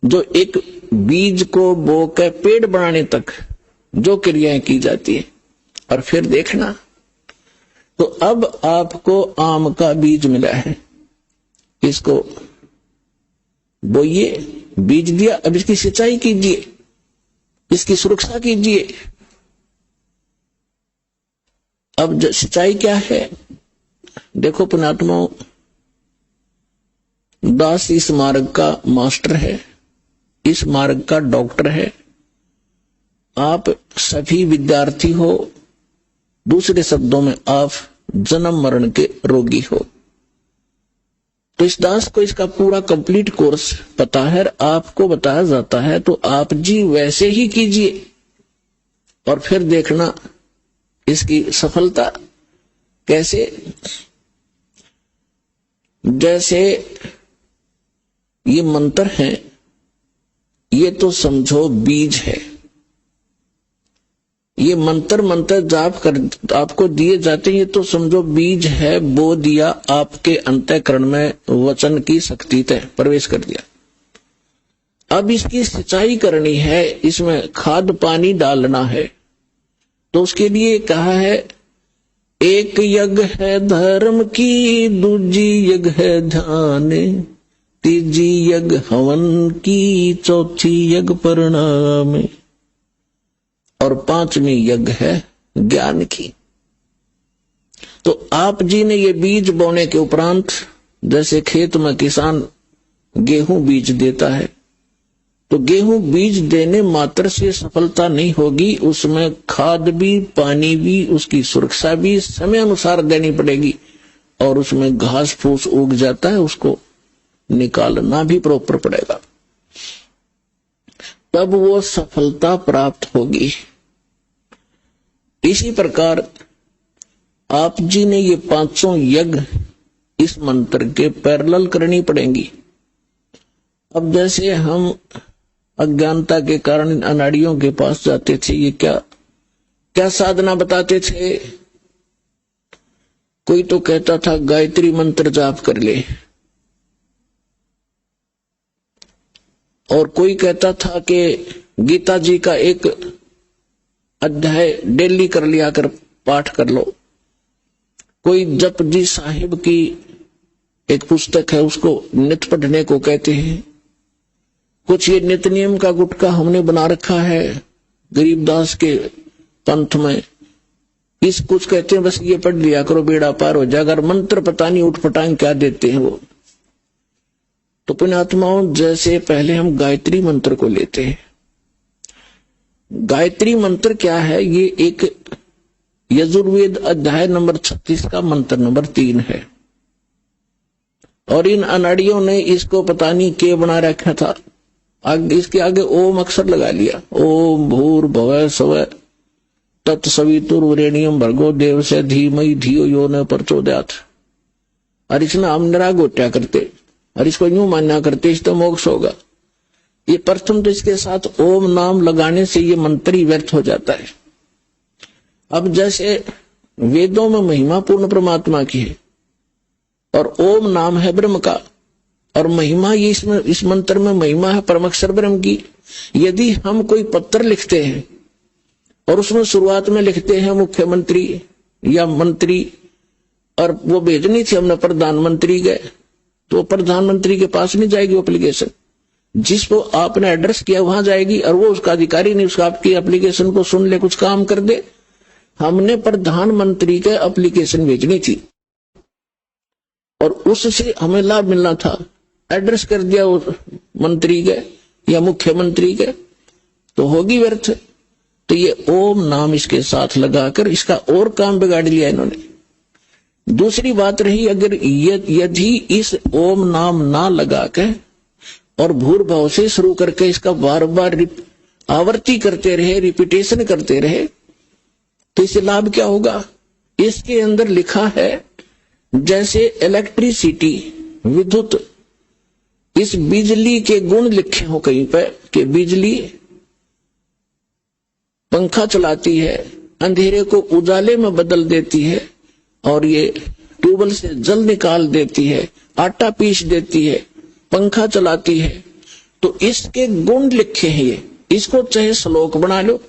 जो एक बीज को बो के पेड़ बनाने तक जो क्रियाएं की जाती है, और फिर देखना। तो अब आपको आम का बीज मिला है, इसको बोइए, बीज दिया, अब इसकी सिंचाई कीजिए, इसकी सुरक्षा कीजिए। अब सिंचाई क्या है देखो पुण्यात्माओं, दास इस मार्ग का मास्टर है, इस मार्ग का डॉक्टर है। आप सभी विद्यार्थी हो, दूसरे शब्दों में आप जन्म मरण के रोगी हो। तो इस दास को इसका पूरा कंप्लीट कोर्स पता है, आपको बताया जाता है, तो आप जी वैसे ही कीजिए और फिर देखना इसकी सफलता कैसे। जैसे ये मंत्र हैं, ये तो समझो बीज है। ये मंत्र जाप कर आपको दिए जाते हैं, ये तो समझो बीज है, बो दिया आपके अंतःकरण में, वचन की शक्ति तय प्रवेश कर दिया। अब इसकी सिंचाई करनी है, इसमें खाद पानी डालना है। तो उसके लिए कहा है, एक यज्ञ है धर्म की, दूजी यज्ञ है ध्यान, तीजी यज्ञ हवन की, चौथी यज्ञ परिणाम, और 5वीं यज्ञ है ज्ञान की। तो आप जी ने ये बीज बोने के उपरांत, जैसे खेत में किसान गेहूं बीज देता है, तो गेहूं बीज देने मात्र से सफलता नहीं होगी, उसमें खाद भी, पानी भी, उसकी सुरक्षा भी समय अनुसार देनी पड़ेगी, और उसमें घास फूस उग जाता है, उसको निकालना भी प्रॉपर पड़ेगा, तब वो सफलता प्राप्त होगी। इसी प्रकार आप जी ने ये 5 यज्ञ इस मंत्र के पैरेलल करनी पड़ेंगी। अब जैसे हम अज्ञानता के कारण इन अनाड़ियों के पास जाते थे, ये क्या क्या साधना बताते थे। कोई तो कहता था गायत्री मंत्र जाप कर ले, और कोई कहता था कि गीता जी का एक अध्याय डेली कर लिया कर पाठ कर लो। कोई जप जी साहिब की एक पुस्तक है उसको नित पढ़ने को कहते हैं। कुछ ये नित नियम का गुटका हमने बना रखा है गरीबदास के पंथ में, इस कुछ कहते हैं बस ये पढ़ लिया करो बेड़ा पार हो जाएगा। अगर मंत्र पता नहीं उठ पटांग क्या देते हैं वो। तो पुण्यात्माओं, जैसे पहले हम गायत्री मंत्र को लेते हैं। गायत्री मंत्र क्या है? ये एक यजुर्वेद अध्याय नंबर 36 का मंत्र नंबर 3 है, और इन अनाड़ियों ने इसको पता नहीं क्या बना रखा था। इसके आगे ओम अक्षर लगा लिया, ओम भूर्भुवः स्वः तत्सवितुर्वरेण्यं भर्गो देवस्य धीमहि धियो यो न प्रचोदयात्। और इसमें हम निरागोट्या करते और इसको यूं मान्या करते इससे मोक्ष होगा। ये प्रथम तो इसके साथ ओम नाम लगाने से ये मंत्र ही व्यर्थ हो जाता है। अब जैसे वेदों में महिमा पूर्ण परमात्मा की है और ओम नाम है ब्रह्म का, और महिमा ये इस मंत्र में महिमा है परमक्षर ब्रह्म की। यदि हम कोई पत्र लिखते हैं और उसमें शुरुआत में लिखते हैं मुख्यमंत्री या मंत्री, और वो भेजनी थी हमने प्रधानमंत्री गए, तो प्रधानमंत्री के पास नहीं जाएगी एप्लीकेशन। जिसको आपने एड्रेस किया वहां जाएगी, और वो उसका अधिकारी नहीं उसका आपकी एप्लीकेशन को सुन ले कुछ काम कर दे। हमने प्रधानमंत्री के एप्लीकेशन भेजनी थी और उससे हमें लाभ मिलना था। एड्रेस कर दिया उस मंत्री के या मुख्यमंत्री के, तो होगी व्यर्थ। तो ये ओम नाम इसके साथ लगाकर इसका और काम बिगाड़ लिया इन्होंने। दूसरी बात रही, अगर यदि इस ओम नाम ना लगा के और भूर्भाव से शुरू करके इसका बार बार आवर्ती करते रहे, रिपीटेशन करते रहे, तो इससे लाभ क्या होगा? इसके अंदर लिखा है जैसे इलेक्ट्रिसिटी विद्युत, इस बिजली के गुण लिखे हो कहीं पे कि बिजली पंखा चलाती है, अंधेरे को उजाले में बदल देती है, और ये ट्यूबवेल से जल निकाल देती है, आटा पीस देती है, पंखा चलाती है। तो इसके गुण लिखे हैं ये। इसको चाहे श्लोक बना लो,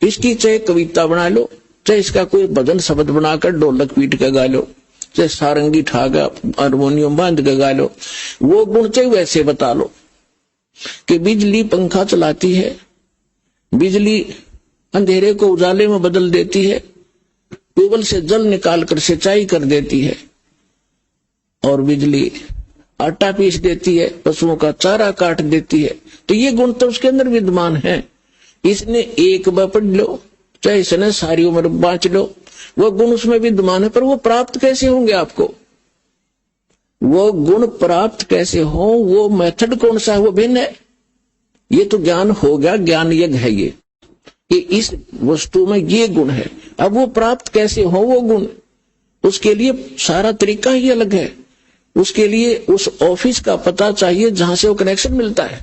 इसकी चाहे कविता बना लो, चाहे इसका कोई भजन शब्द बनाकर ढोलक पीट के गा लो, चाहे सारंगी ठागा हारमोनियम बांध के गा लो, वो गुण चाहे वैसे बता लो कि बिजली पंखा चलाती है, बिजली अंधेरे को उजाले में बदल देती है, ट्यूबवेल से जल निकालकर सिंचाई कर देती है, और बिजली आटा पीस देती है, पशुओं का चारा काट देती है। तो ये गुण तो उसके अंदर विद्यमान है। इसने एक बार पढ़ लो, चाहे इसने सारी उम्र बांच लो, वो गुण उसमें विद्यमान है। पर वो प्राप्त कैसे होंगे आपको? वो गुण प्राप्त कैसे हो, वो मेथड कौन सा है, वो भिन्न है। ये तो ज्ञान हो गया, ज्ञान यज्ञ है ये कि इस वस्तु में ये गुण है। अब वो प्राप्त कैसे हो वो गुण, उसके लिए सारा तरीका ही अलग है। उसके लिए उस ऑफिस का पता चाहिए जहां से वो कनेक्शन मिलता है।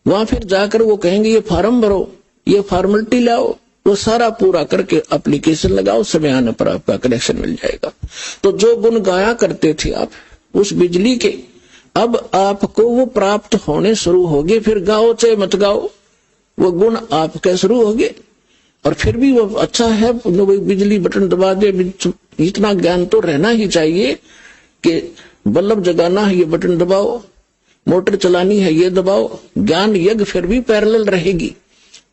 वहां फिर जाकर वो कहेंगे ये फॉर्म भरो, ये फॉर्मेलिटी लाओ, वो सारा पूरा करके एप्लीकेशन लगाओ, समय आने पर आपका कनेक्शन मिल जाएगा। तो जो गुण गाया करते थे आप उस बिजली के, अब आपको वो प्राप्त होने शुरू हो गए। फिर गाओ चाहे मत गाओ, वो गुण आपके शुरू हो गए। और फिर भी वो अच्छा है, बिजली बटन दबा दे, इतना ज्ञान तो रहना ही चाहिए कि बल्ब जगाना है ये बटन दबाओ, मोटर चलानी है ये दबाओ। ज्ञान यज्ञ फिर भी पैरेलल रहेगी,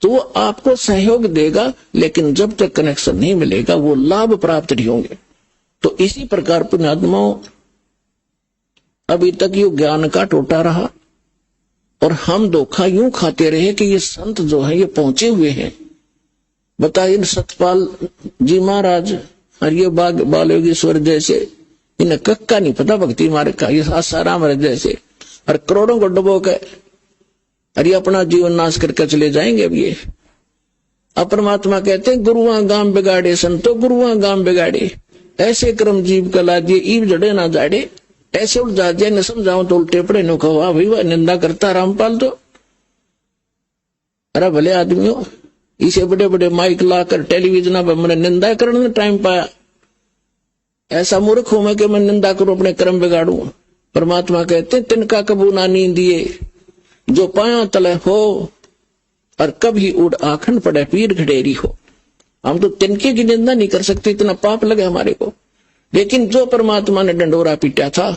तो वो आपको सहयोग देगा, लेकिन जब तक कनेक्शन नहीं मिलेगा वो लाभ प्राप्त नहीं होंगे। तो इसी प्रकार पुण्यात्माओं, अभी तक ये ज्ञान का टोटा रहा और हम धोखा यूं खाते रहे कि ये संत जो है ये पहुंचे हुए हैं। बताइए, सतपाल जी महाराज और ये बाल योगेश्वर जैसे, इन्हें कक्का नहीं पता भक्ति मार्ग का, ये सासाराम महाराज जैसे, और करोड़ों को डुबो के अरे अपना जीवन नाश करके चले जाएंगे। अब ये अपरमात्मा कहते हैं गुरुआ गाम बिगाड़े, संतो गुरुआ गाम बिगाड़े, ऐसे कर्म जीव कला दिए ईब जड़े ना जाड़े। ऐसे उलझा दिया, न समझाऊं तो उल्टे पड़े नो कहो भाई वह निंदा करता रामपाल तो। अरे भले आदमी हो, इसे बड़े बड़े माइक लाकर टेलीविजन पर मैंने निंदा करने में टाइम पाया। ऐसा मूर्ख हूं मैं कि मैं निंदा करूं, अपने कर्म बिगाड़ू। परमात्मा कहते हैं तिनका कबू ना नींदिए जो पाया तले हो, और कभी उड़ आखन पड़े पीर घडेरी हो। हम तो तिनके की निंदा नहीं कर सकते, इतना पाप लगे हमारे को। लेकिन जो परमात्मा ने डंडोरा पीटा था,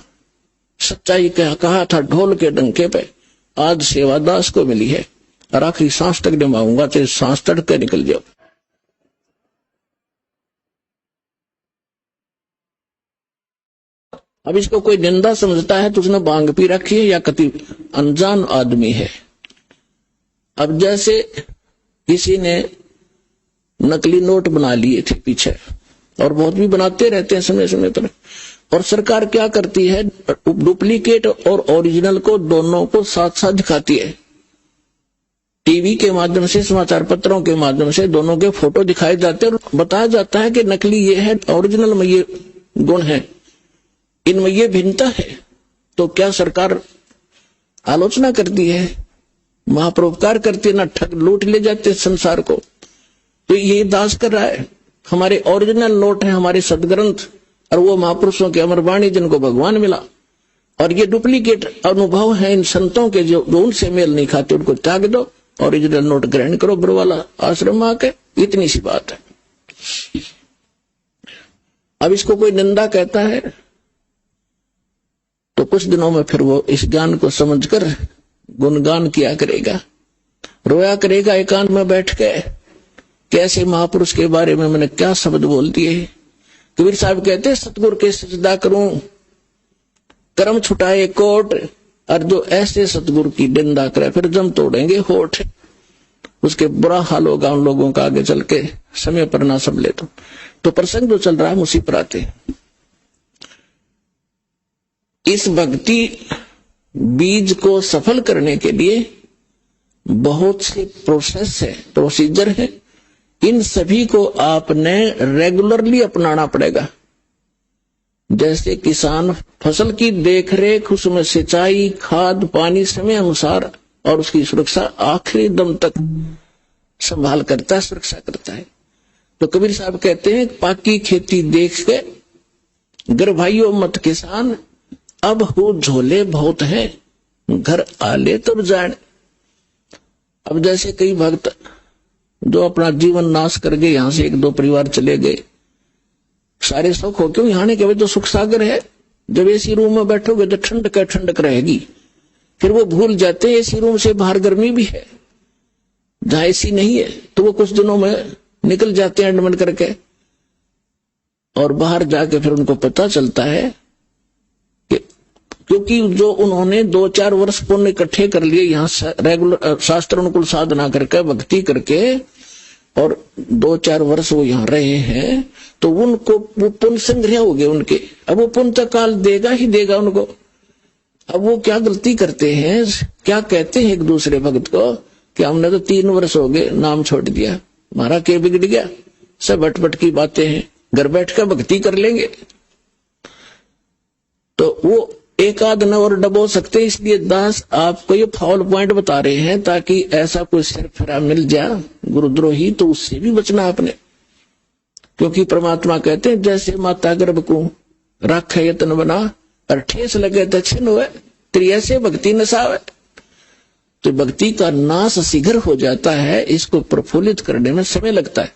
सच्चाई कहा था ढोल के डंके पे, आज सेवा दास को मिली है। और आखिरी सांस तक निभाऊंगा तो सांस तड़के निकल जाओ। अब इसको कोई निंदा समझता है तो उसने भांग पी रखी है या कति अनजान आदमी है। अब जैसे किसी ने नकली नोट बना लिए थे पीछे, और बहुत भी बनाते रहते हैं समय समय पर, और सरकार क्या करती है, डुप्लीकेट और ओरिजिनल को दोनों को साथ साथ दिखाती है। टीवी के माध्यम से, समाचार पत्रों के माध्यम से दोनों के फोटो दिखाए जाते हैं और बताया जाता है कि नकली ये है, ओरिजिनल में ये गुण है, इनमें ये भिन्नता है। तो क्या सरकार आलोचना करती है, महापरोपकार करती है, ना ठग लूट ले जाते संसार को। तो ये दास कर रहा है। हमारे ओरिजिनल नोट है, हमारे सदग्रंथ, और वो महापुरुषों की अमरवाणी जिनको भगवान मिला, और ये डुप्लीकेट अनुभव है इन संतों के जो उनसे मेल नहीं खाते, उनको त्याग दो, ओरिजिनल नोट ग्रहण करो गुरु वाला आश्रम में आके। इतनी सी बात है। अब इसको कोई निंदा कहता है तो कुछ दिनों में फिर वो इस ज्ञान को समझकर गुणगान किया करेगा, रोया करेगा एकांत में बैठ के, कैसे महापुरुष के बारे में मैंने क्या शब्द बोल दिए। कबीर साहब कहते हैं सतगुरु के सजदा करूं कर्म छुटाए कोट, और जो ऐसे सतगुरु की निंदा करे फिर जम तोड़ेंगे होठ। उसके बुरा हाल होगा उन लोगों का आगे चल के, समय पर ना सब ले तो प्रसंग जो चल रहा है उसी पर आते। इस भक्ति बीज को सफल करने के लिए बहुत से प्रोसेस है, प्रोसीजर है। इन सभी को आपने रेगुलरली अपनाना पड़ेगा। जैसे किसान फसल की देखरेख, उसमें सिंचाई, खाद पानी समय अनुसार और उसकी सुरक्षा आखिरी दम तक संभाल करता है, सुरक्षा करता है। तो कबीर साहब कहते हैं पाकी खेती देख के गर भाइयों मत किसान, अब हो झोले बहुत है घर आले तब जान। अब जैसे कई भक्त जो अपना जीवन नाश कर गए, यहां से एक दो परिवार चले गए, सारे सुख हो क्यों यहाँ के तो सुख सागर है। जब एसी रूम में बैठोगे तो ठंडक रहेगी, फिर वो भूल जाते हैं एसी रूम से बाहर गर्मी भी है। जहां एसी नहीं है तो वो कुछ दिनों में निकल जाते हैं एडमिट करके, और बाहर जाके फिर उनको पता चलता है कि क्योंकि जो उन्होंने 2-4 वर्ष पुण्य इकट्ठे कर लिए यहाँ रेगुलर शास्त्र अनुकूल साधना करके भक्ति करके, और 2-4 वर्ष वो यहाँ रहे हैं, तो उनको वो पुण्य संग्रह हो गए उनके। अब वो पुण्य तो काल देगा ही देगा उनको। अब वो क्या गलती करते हैं, क्या कहते हैं एक दूसरे भक्त को कि हमने तो 3 वर्ष हो गए नाम छोड़ दिया, हमारा क्या बिगड़ गया। सब अटपट की बातें हैं, घर बैठ कर भक्ति कर लेंगे। तो वो एक आध न और डबो सकते, इसलिए दास आपको ये फाउल पॉइंट बता रहे हैं ताकि ऐसा कोई सिर फिरा मिल जाए गुरुद्रोही तो उससे भी बचना आपने। क्योंकि परमात्मा कहते हैं जैसे माता गर्भ को राख यत्न बना और ठेस लगे दक्षिण हुए, तेरी ऐसे भक्ति नसावे। तो भक्ति का नाश शीघ्र हो जाता है, इसको प्रफुल्लित करने में समय लगता है।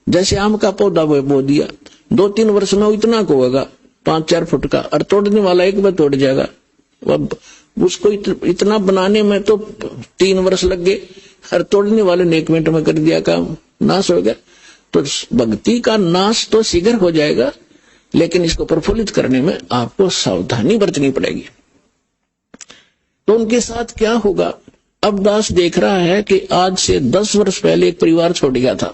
जैसे आम का पौधा बो दिया, 2-3 वर्ष में इतना को होगा 5-4 फुट का, और तोड़ने वाला एक बार तोड़ जाएगा। अब उसको इतना बनाने में तो 3 वर्ष लग गए, और तोड़ने वाले ने 1 मिनट में कर दिया काम, नाश हो गया। तो भक्ति का नाश तो शीघ्र हो जाएगा, लेकिन इसको प्रफुल्लित करने में आपको सावधानी बरतनी पड़ेगी। तो उनके साथ क्या होगा, अब दास देख रहा है कि आज से 10 वर्ष पहले एक परिवार छोड़ गया था।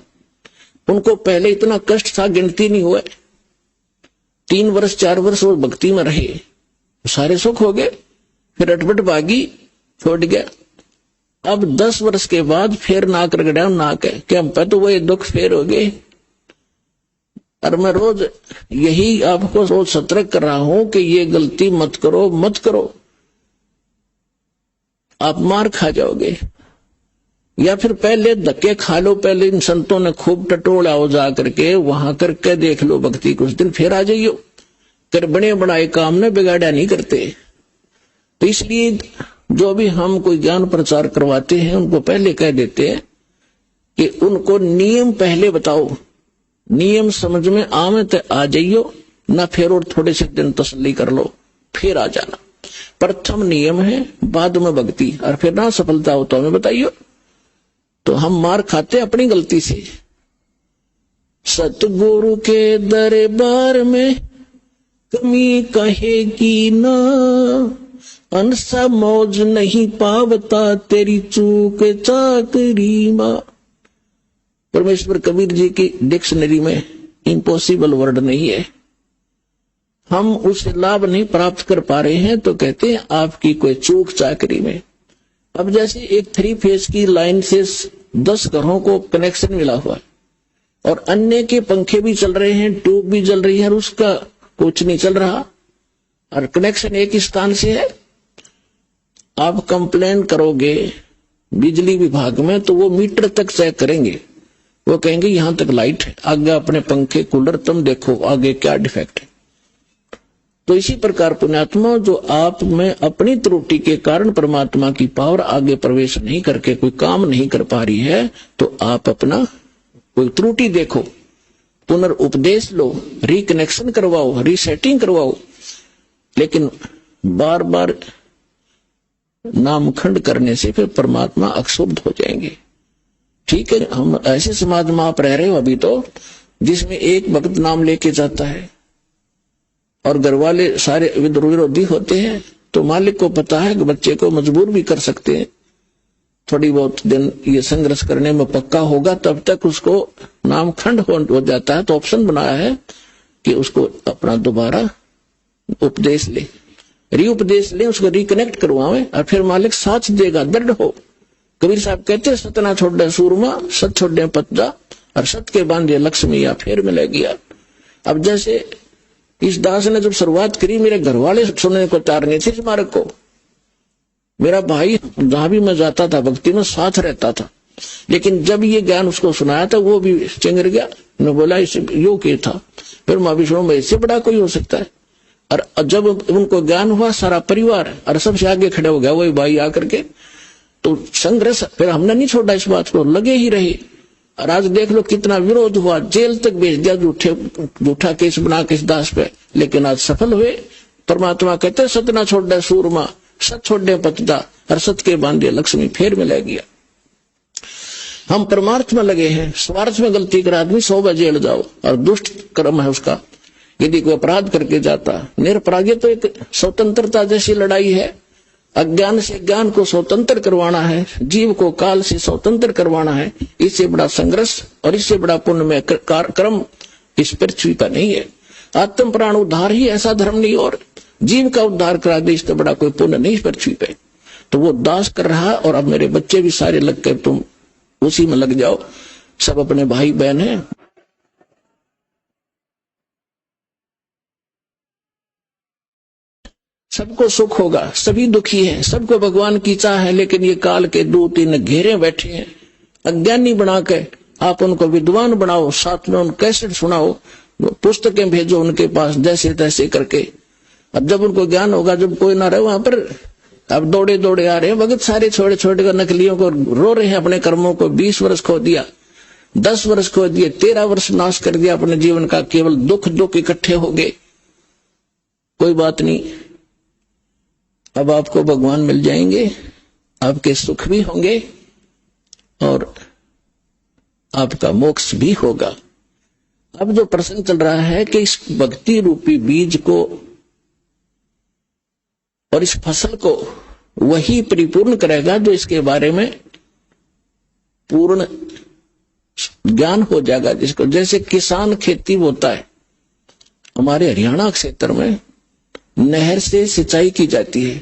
उनको पहले इतना कष्ट था, गिनती नहीं हुए। 3 वर्ष 4 वर्ष वो भक्ति में रहे, सारे सुख हो गए, फिर अटपट भागी छोड़ गया। अब 10 वर्ष के बाद फिर नाक रगड़ा, नाक है कि हम पे तो वो दुख फेर हो गए। और मैं रोज यही आपको रोज सतर्क कर रहा हूं कि ये गलती मत करो, मत करो, आप मार खा जाओगे। या फिर पहले धक्के खा लो, पहले इन संतों ने खूब टटोला हो जा करके, वहां करके देख लो भक्ति, कुछ दिन फिर आ जाइयो। कर बने बनाए काम ने बिगाड़ा नहीं करते। तो इसलिए जो भी हम कोई ज्ञान प्रचार करवाते हैं उनको पहले कह देते हैं कि उनको नियम पहले बताओ, नियम समझ में आवे तो आ जाइयो, ना फिर और थोड़े से दिन तसल्ली कर लो फिर आ जाना। प्रथम नियम है, बाद में भक्ति, और फिर ना सफलता हो तो हमें बताइयो। तो हम मार खाते अपनी गलती से। सतगुरु के दरबार में कमी कहेगी ना, अनसा मौज नहीं पावता तेरी चूक चाकरी मां। परमेश्वर कबीर जी की डिक्शनरी में इम्पॉसिबल वर्ड नहीं है। हम उसे लाभ नहीं प्राप्त कर पा रहे हैं तो कहते हैं आपकी कोई चूक चाकरी में। अब जैसे एक 3 फेज की लाइन से 10 घरों को कनेक्शन मिला हुआ है और अन्य के पंखे भी चल रहे हैं, ट्यूब भी जल रही है और उसका कुछ नहीं चल रहा, और कनेक्शन एक ही स्थान से है। आप कंप्लेन करोगे बिजली विभाग में तो वो मीटर तक चेक करेंगे, वो कहेंगे यहां तक लाइट है, आगे अपने पंखे कूलर तुम देखो आगे क्या डिफेक्ट है। तो इसी प्रकार पुण्यात्मा, जो आप में अपनी त्रुटि के कारण परमात्मा की पावर आगे प्रवेश नहीं करके कोई काम नहीं कर पा रही है, तो आप अपना कोई त्रुटि देखो, पुनर्उपदेश लो, रिकनेक्शन करवाओ, रीसेटिंग करवाओ। लेकिन बार बार नामखंड करने से फिर परमात्मा अक्षुब्ध हो जाएंगे। ठीक है, हम ऐसे समाज में आप रह रहे हो अभी तो, जिसमें एक भक्त नाम लेके जाता है और घर वाले सारे विरोधी होते हैं, तो मालिक को पता है कि बच्चे को मजबूर भी कर सकते हैं, थोड़ी बहुत दिन ये संघर्ष करने में पक्का होगा, तब तक उसको नामखंड हो जाता है। तो ऑप्शन बनाया है कि उसको अपना दोबारा उपदेश ले, रीउपदेश ले, उसको रिकनेक्ट करवावे और फिर मालिक साथ देगा, दृढ़ हो। कबीर साहब कहते हैं सतना छोड़े सूरमा, सत छोड़े पतजा, और सत के बांधे लक्ष्मी या फिर मिले गया। अब जैसे इस दास ने जब शुरुआत करी, मेरे घर वाले सुनने को तैयार नहीं थे इस मार्ग को। मेरा भाई जहां भी मैं जाता था भक्ति में साथ रहता था, लेकिन जब ये ज्ञान उसको सुनाया था वो भी चिंगर गया, ने बोला इसे यो के था। फिर मैं भी सुनो इससे बड़ा कोई हो सकता है। और जब उनको ज्ञान हुआ सारा परिवार और सबसे आगे खड़े हो गया वही भाई आकर के, तो संघर्ष फिर हमने नहीं छोड़ा, इस बात को लगे ही रहे। और आज देख लो कितना विरोध हुआ, जेल तक भेज दिया झूठा केस बना के इस दास पे, लेकिन आज सफल हुए। परमात्मा कहते सत ना छोड़े सूरमा, सत छोड़े पतदा, और सत के बांधे लक्ष्मी फिर मिला गया। हम परमार्थ में लगे हैं, स्वार्थ में गलती कर आदमी 100 बार जेल जाओ, और दुष्ट कर्म है उसका। यदि कोई अपराध करके जाता, निरपराधी तो एक स्वतंत्रता जैसी लड़ाई है। अज्ञान से ज्ञान को स्वतंत्र करवाना है, जीव को काल से स्वतंत्र करवाना है। इससे बड़ा संघर्ष और इससे बड़ा पुण्य में कर्म इस पृथ्वी पर नहीं है। आत्म प्राण उद्धार ही ऐसा धर्म नहीं, और जीव का उद्धार करा दे इससे बड़ा कोई पुण्य नहीं इस पृथ्वी पे। तो वो दास कर रहा, और अब मेरे बच्चे भी सारे लग कर तुम उसी में लग जाओ, सब अपने भाई बहन हैं। सबको सुख होगा, सभी दुखी हैं, सबको भगवान की चाह है, लेकिन ये काल के 2-3 घेरे बैठे हैं। अज्ञानी बना के आप उनको विद्वान बनाओ, साथ में उन कैसेट सुनाओ, पुस्तकें भेजो उनके पास, जैसे तैसे करके। अब जब उनको ज्ञान होगा, जब कोई ना रहे वहां पर, अब दौड़े दौड़े आ रहे हैं भगत सारे, छोटे छोटे कर नकलियों को रो रहे हैं अपने कर्मों को। 20 वर्ष खो दिया, 10 वर्ष खो दिए, 13 वर्ष नाश कर दिया अपने जीवन का, केवल दुख दुख इकट्ठे हो गए। कोई बात नहीं, अब आपको भगवान मिल जाएंगे, आपके सुख भी होंगे और आपका मोक्ष भी होगा। अब जो प्रश्न चल रहा है कि इस भक्ति रूपी बीज को और इस फसल को वही परिपूर्ण करेगा जो इसके बारे में पूर्ण ज्ञान हो जाएगा, जिसको जैसे किसान खेती होता है। हमारे हरियाणा क्षेत्र में नहर से सिंचाई की जाती है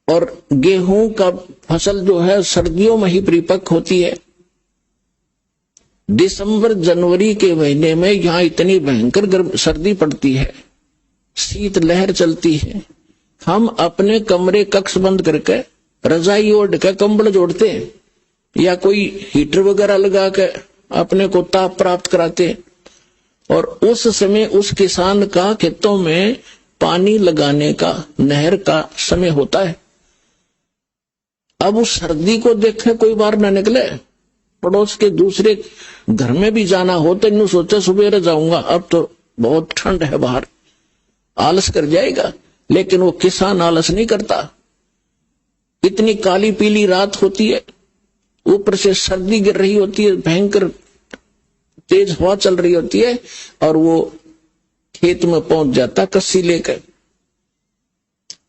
और गेहूं का फसल जो है सर्दियों में ही परिपक्व होती है। दिसंबर जनवरी के महीने में यहाँ इतनी भयंकर सर्दी पड़ती है, शीत लहर चलती है, हम अपने कमरे कक्ष बंद करके रजाई ओढ़ के कंबल जोड़ते हैं या कोई हीटर वगैरह लगा के अपने को ताप प्राप्त कराते हैं। और उस समय उस किसान का खेतों में पानी लगाने का, नहर का समय होता है। अब उस सर्दी को देखे कोई बाहर ना निकले, पड़ोस के दूसरे घर में भी जाना हो तो इन सोचे सुबह जाऊंगा, अब तो बहुत ठंड है बाहर, आलस कर जाएगा। लेकिन वो किसान आलस नहीं करता। इतनी काली पीली रात होती है, ऊपर से सर्दी गिर रही होती है, भयंकर तेज हवा चल रही होती है, और वो खेत में पहुंच जाता कस्सी लेकर,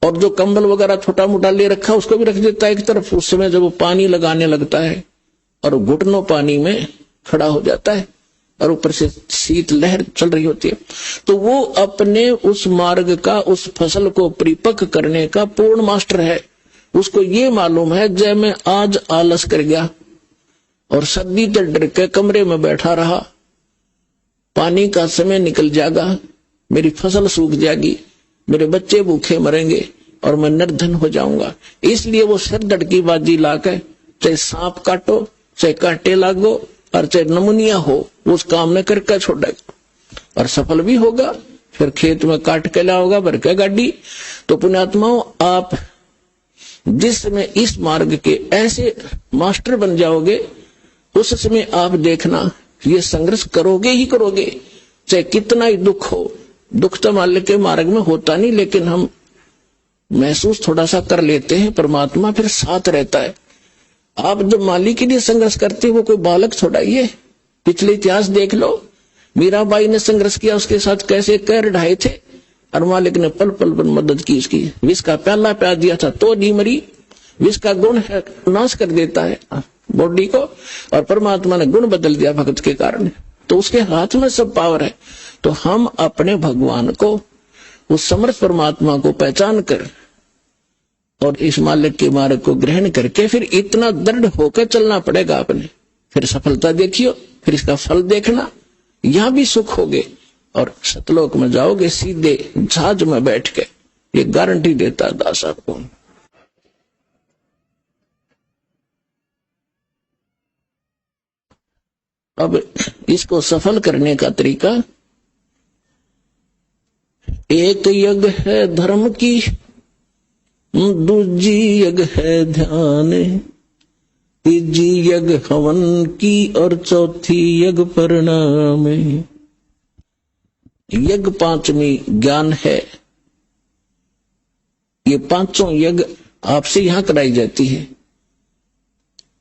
और जो कंबल वगैरह छोटा मोटा ले रखा उसको भी रख देता एक तरफ। उस समय जब वो पानी लगाने लगता है और घुटनों पानी में खड़ा हो जाता है और ऊपर से शीत लहर चल रही होती है, तो वो अपने उस मार्ग का, उस फसल को परिपक्व करने का पूर्ण मास्टर है। उसको ये मालूम है जब मैं आज आलस कर गया और सर्दी से डर के कमरे में बैठा रहा, पानी का समय निकल जाएगा, मेरी फसल सूख जाएगी, मेरे बच्चे भूखे मरेंगे और मैं निर्धन हो जाऊंगा। इसलिए वो सिर धड़की बाजी लाकर चाहे सांप काटो, चाहे कांटे लागो और चाहे नमुनिया हो, उस काम में करके छोड़ेगा और सफल भी होगा। फिर खेत में काट के लाओगा भर के गाड़ी। तो पुण्यात्माओं, आप जिस समय इस मार्ग के ऐसे मास्टर बन जाओगे, उस समय आप देखना ये संघर्ष करोगे ही करोगे, चाहे कितना ही दुख हो। दुख तो माल्य के मार्ग में होता नहीं, लेकिन हम महसूस थोड़ा सा कर लेते हैं, परमात्मा फिर साथ रहता है। आप जब मालिक के लिए संघर्ष करते हो, वो कोई बालक थोड़ा ही है। पिछले इतिहास देख लो, मीराबाई ने संघर्ष किया, उसके साथ कैसे कैर ढाए थे और मालिक ने पल पल पर मदद की उसकी। विष का प्याला प्यार दिया था तो नहीं मरी। विष का गुण है, नाश कर देता है बॉडी को, और परमात्मा ने गुण बदल दिया भक्त के कारण। तो उसके हाथ में सब पावर है। तो हम अपने भगवान को, उस समर्थ परमात्मा को पहचान कर और इस मालिक के मार्ग को ग्रहण करके फिर इतना दृढ़ होकर चलना पड़ेगा आपने। फिर सफलता देखियो, फिर इसका फल देखना, यहां भी सुख होगे और सतलोक में जाओगे सीधे जहाज में बैठ के। ये गारंटी देता दास आपको। अब इसको सफल करने का तरीका, एक यज्ञ है धर्म की, दूजी यज्ञ है ध्यान, तीजी यज्ञ हवन की और चौथी यज्ञ परिणाम। यज्ञ पांचवी ज्ञान है। ये पांचों यज्ञ आपसे यहां कराई जाती है।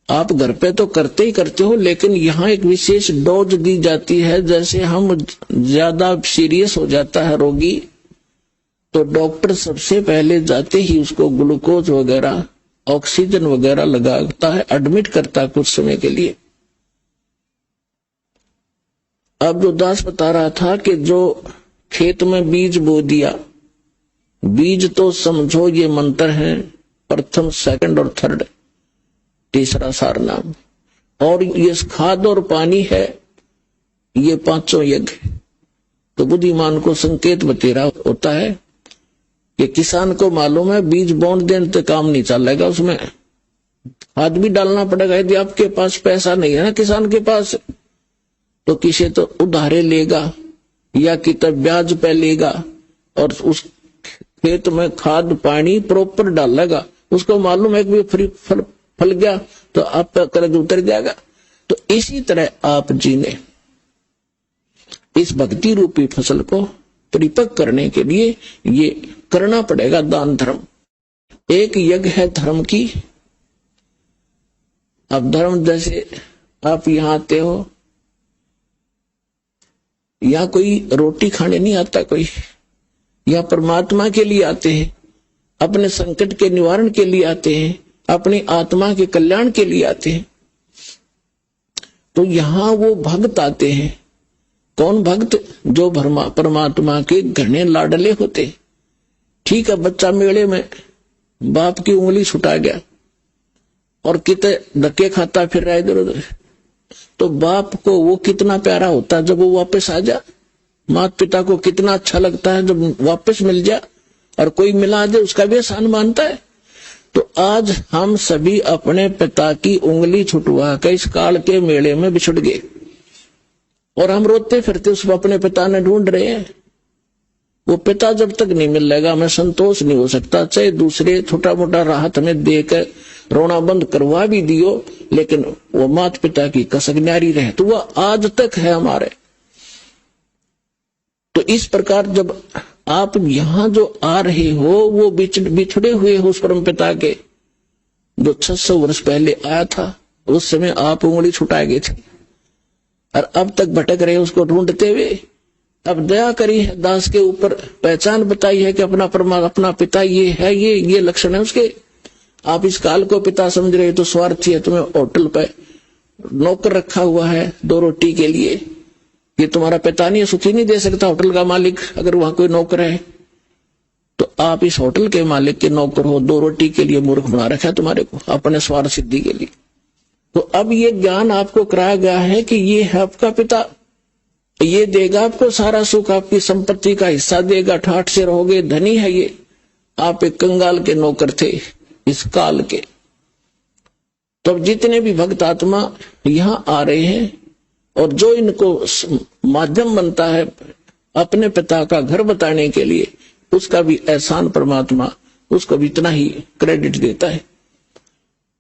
आप घर पे तो करते ही करते हो, लेकिन यहाँ एक विशेष डोज दी जाती है। जैसे हम ज्यादा सीरियस हो जाता है रोगी, तो डॉक्टर सबसे पहले जाते ही उसको ग्लूकोज वगैरह, ऑक्सीजन वगैरह लगाता है, एडमिट करता है कुछ समय के लिए। अब जो दास बता रहा था कि जो खेत में बीज बो दिया, बीज तो समझो ये मंत्र है, प्रथम, सेकंड और थर्ड, तीसरा सार नाम, और ये खाद और पानी है, ये पांचों यज्ञ। तो बुद्धिमान को संकेत बतेरा होता है कि किसान को मालूम है बीज बोन देने तो काम नहीं चलेगा, उसमें खाद भी डालना पड़ेगा। यदि आपके पास पैसा नहीं है ना किसान के पास, तो किसी तो उधारे लेगा या कितना ब्याज पे लेगा और उस खेत में खाद पानी प्रॉपर डालेगा। उसको मालूम है कि फ्री फल गया तो आप का कर्ज उतर जाएगा। तो इसी तरह आप जी ने इस भक्ति रूपी फसल को परिपक्व करने के लिए ये करना पड़ेगा दान धर्म। एक यज्ञ है धर्म की। अब धर्म जैसे आप यहां आते हो, या कोई रोटी खाने नहीं आता कोई, या परमात्मा के लिए आते हैं, अपने संकट के निवारण के लिए आते हैं, अपनी आत्मा के कल्याण के लिए आते हैं। तो यहां वो भक्त आते हैं। कौन भक्त? जो परमात्मा के घने लाडले होते। ठीक है, बच्चा मेले में बाप की उंगली छुटा गया और कितने धक्के खाता फिर रहा इधर उधर, तो बाप को वो कितना प्यारा होता है जब वो वापस आ जा। माता पिता को कितना अच्छा लगता है जब वापस मिल जा, और कोई मिला दे उसका भी एहसान मानता है। तो आज हम सभी अपने पिता की उंगली छुटवा के इस काल के मेले में बिछड़ गए, और हम रोते फिरते उस अपने पिता ने ढूंढ रहे हैं। वो पिता जब तक नहीं मिलेगा हमें संतोष नहीं हो सकता। चाहे दूसरे छोटा मोटा राहत हमें देकर रोना बंद करवा भी दियो, लेकिन वो माता पिता की कसक न्यारी रहे तो वह आज तक है हमारे। तो इस प्रकार जब आप यहां जो आ रहे हो वो बिछड़े हुए हो उस परम पिता के, जो 600 वर्ष पहले आया था। उस समय आप उंगली छुटा गए थे और अब तक भटक रहे उसको ढूंढते हुए। अब दया करी है दास के ऊपर, पहचान बताई है कि अपना पिता ये है, ये लक्षण है उसके। आप इस काल को पिता समझ रहे तो स्वार्थी है। तुम्हें होटल पे नौकर रखा हुआ है 2 रोटी के लिए, ये तुम्हारा पिता नहीं, सुखी नहीं दे सकता होटल का मालिक। अगर वहां कोई नौकर है तो आप इस होटल के मालिक के नौकर हो, 2 रोटी के लिए मूर्ख बना रखा है तुम्हारे को, अपने स्वार्थ सिद्धि के लिए। तो अब ये ज्ञान आपको कराया गया है कि ये है आपका पिता, ये देगा आपको सारा सुख, आपकी संपत्ति का हिस्सा देगा, ठाठ से रहोगे, धनी है ये। आप एक कंगाल के नौकर थे इस काल के। तो अब जितने भी भक्त आत्मा यहां आ रहे हैं और जो इनको माध्यम बनता है अपने पिता का घर बताने के लिए, उसका भी एहसान परमात्मा उसको भी इतना ही क्रेडिट देता है।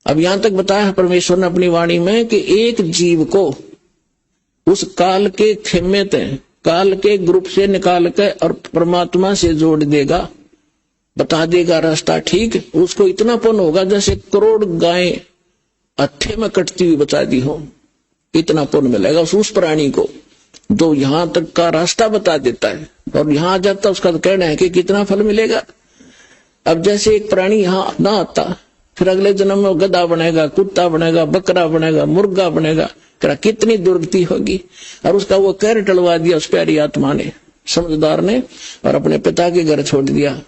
अब यहां तक बताया है परमेश्वर ने अपनी वाणी में कि एक जीव को उस काल के खेमे काल के ग्रुप से निकाल कर और परमात्मा से जोड़ देगा, बता देगा रास्ता ठीक। उसको इतना पुण्य होगा जैसे करोड़ गायें अट्ठे में कटती हुई बचा दी हो, इतना पुण्य मिलेगा उस प्राणी को जो यहां तक का रास्ता बता देता है। और यहां आ जाता उसका तो कहना है कि कितना फल मिलेगा। अब जैसे एक प्राणी यहां ना आता, फिर अगले जन्म में गधा बनेगा, कुत्ता बनेगा, बकरा बनेगा, मुर्गा बनेगा, कितनी दुर्गति होगी। और उसका वो कहर टलवा दिया उस प्यारी आत्मा ने, समझदार ने, और अपने पिता के घर छोड़ दिया।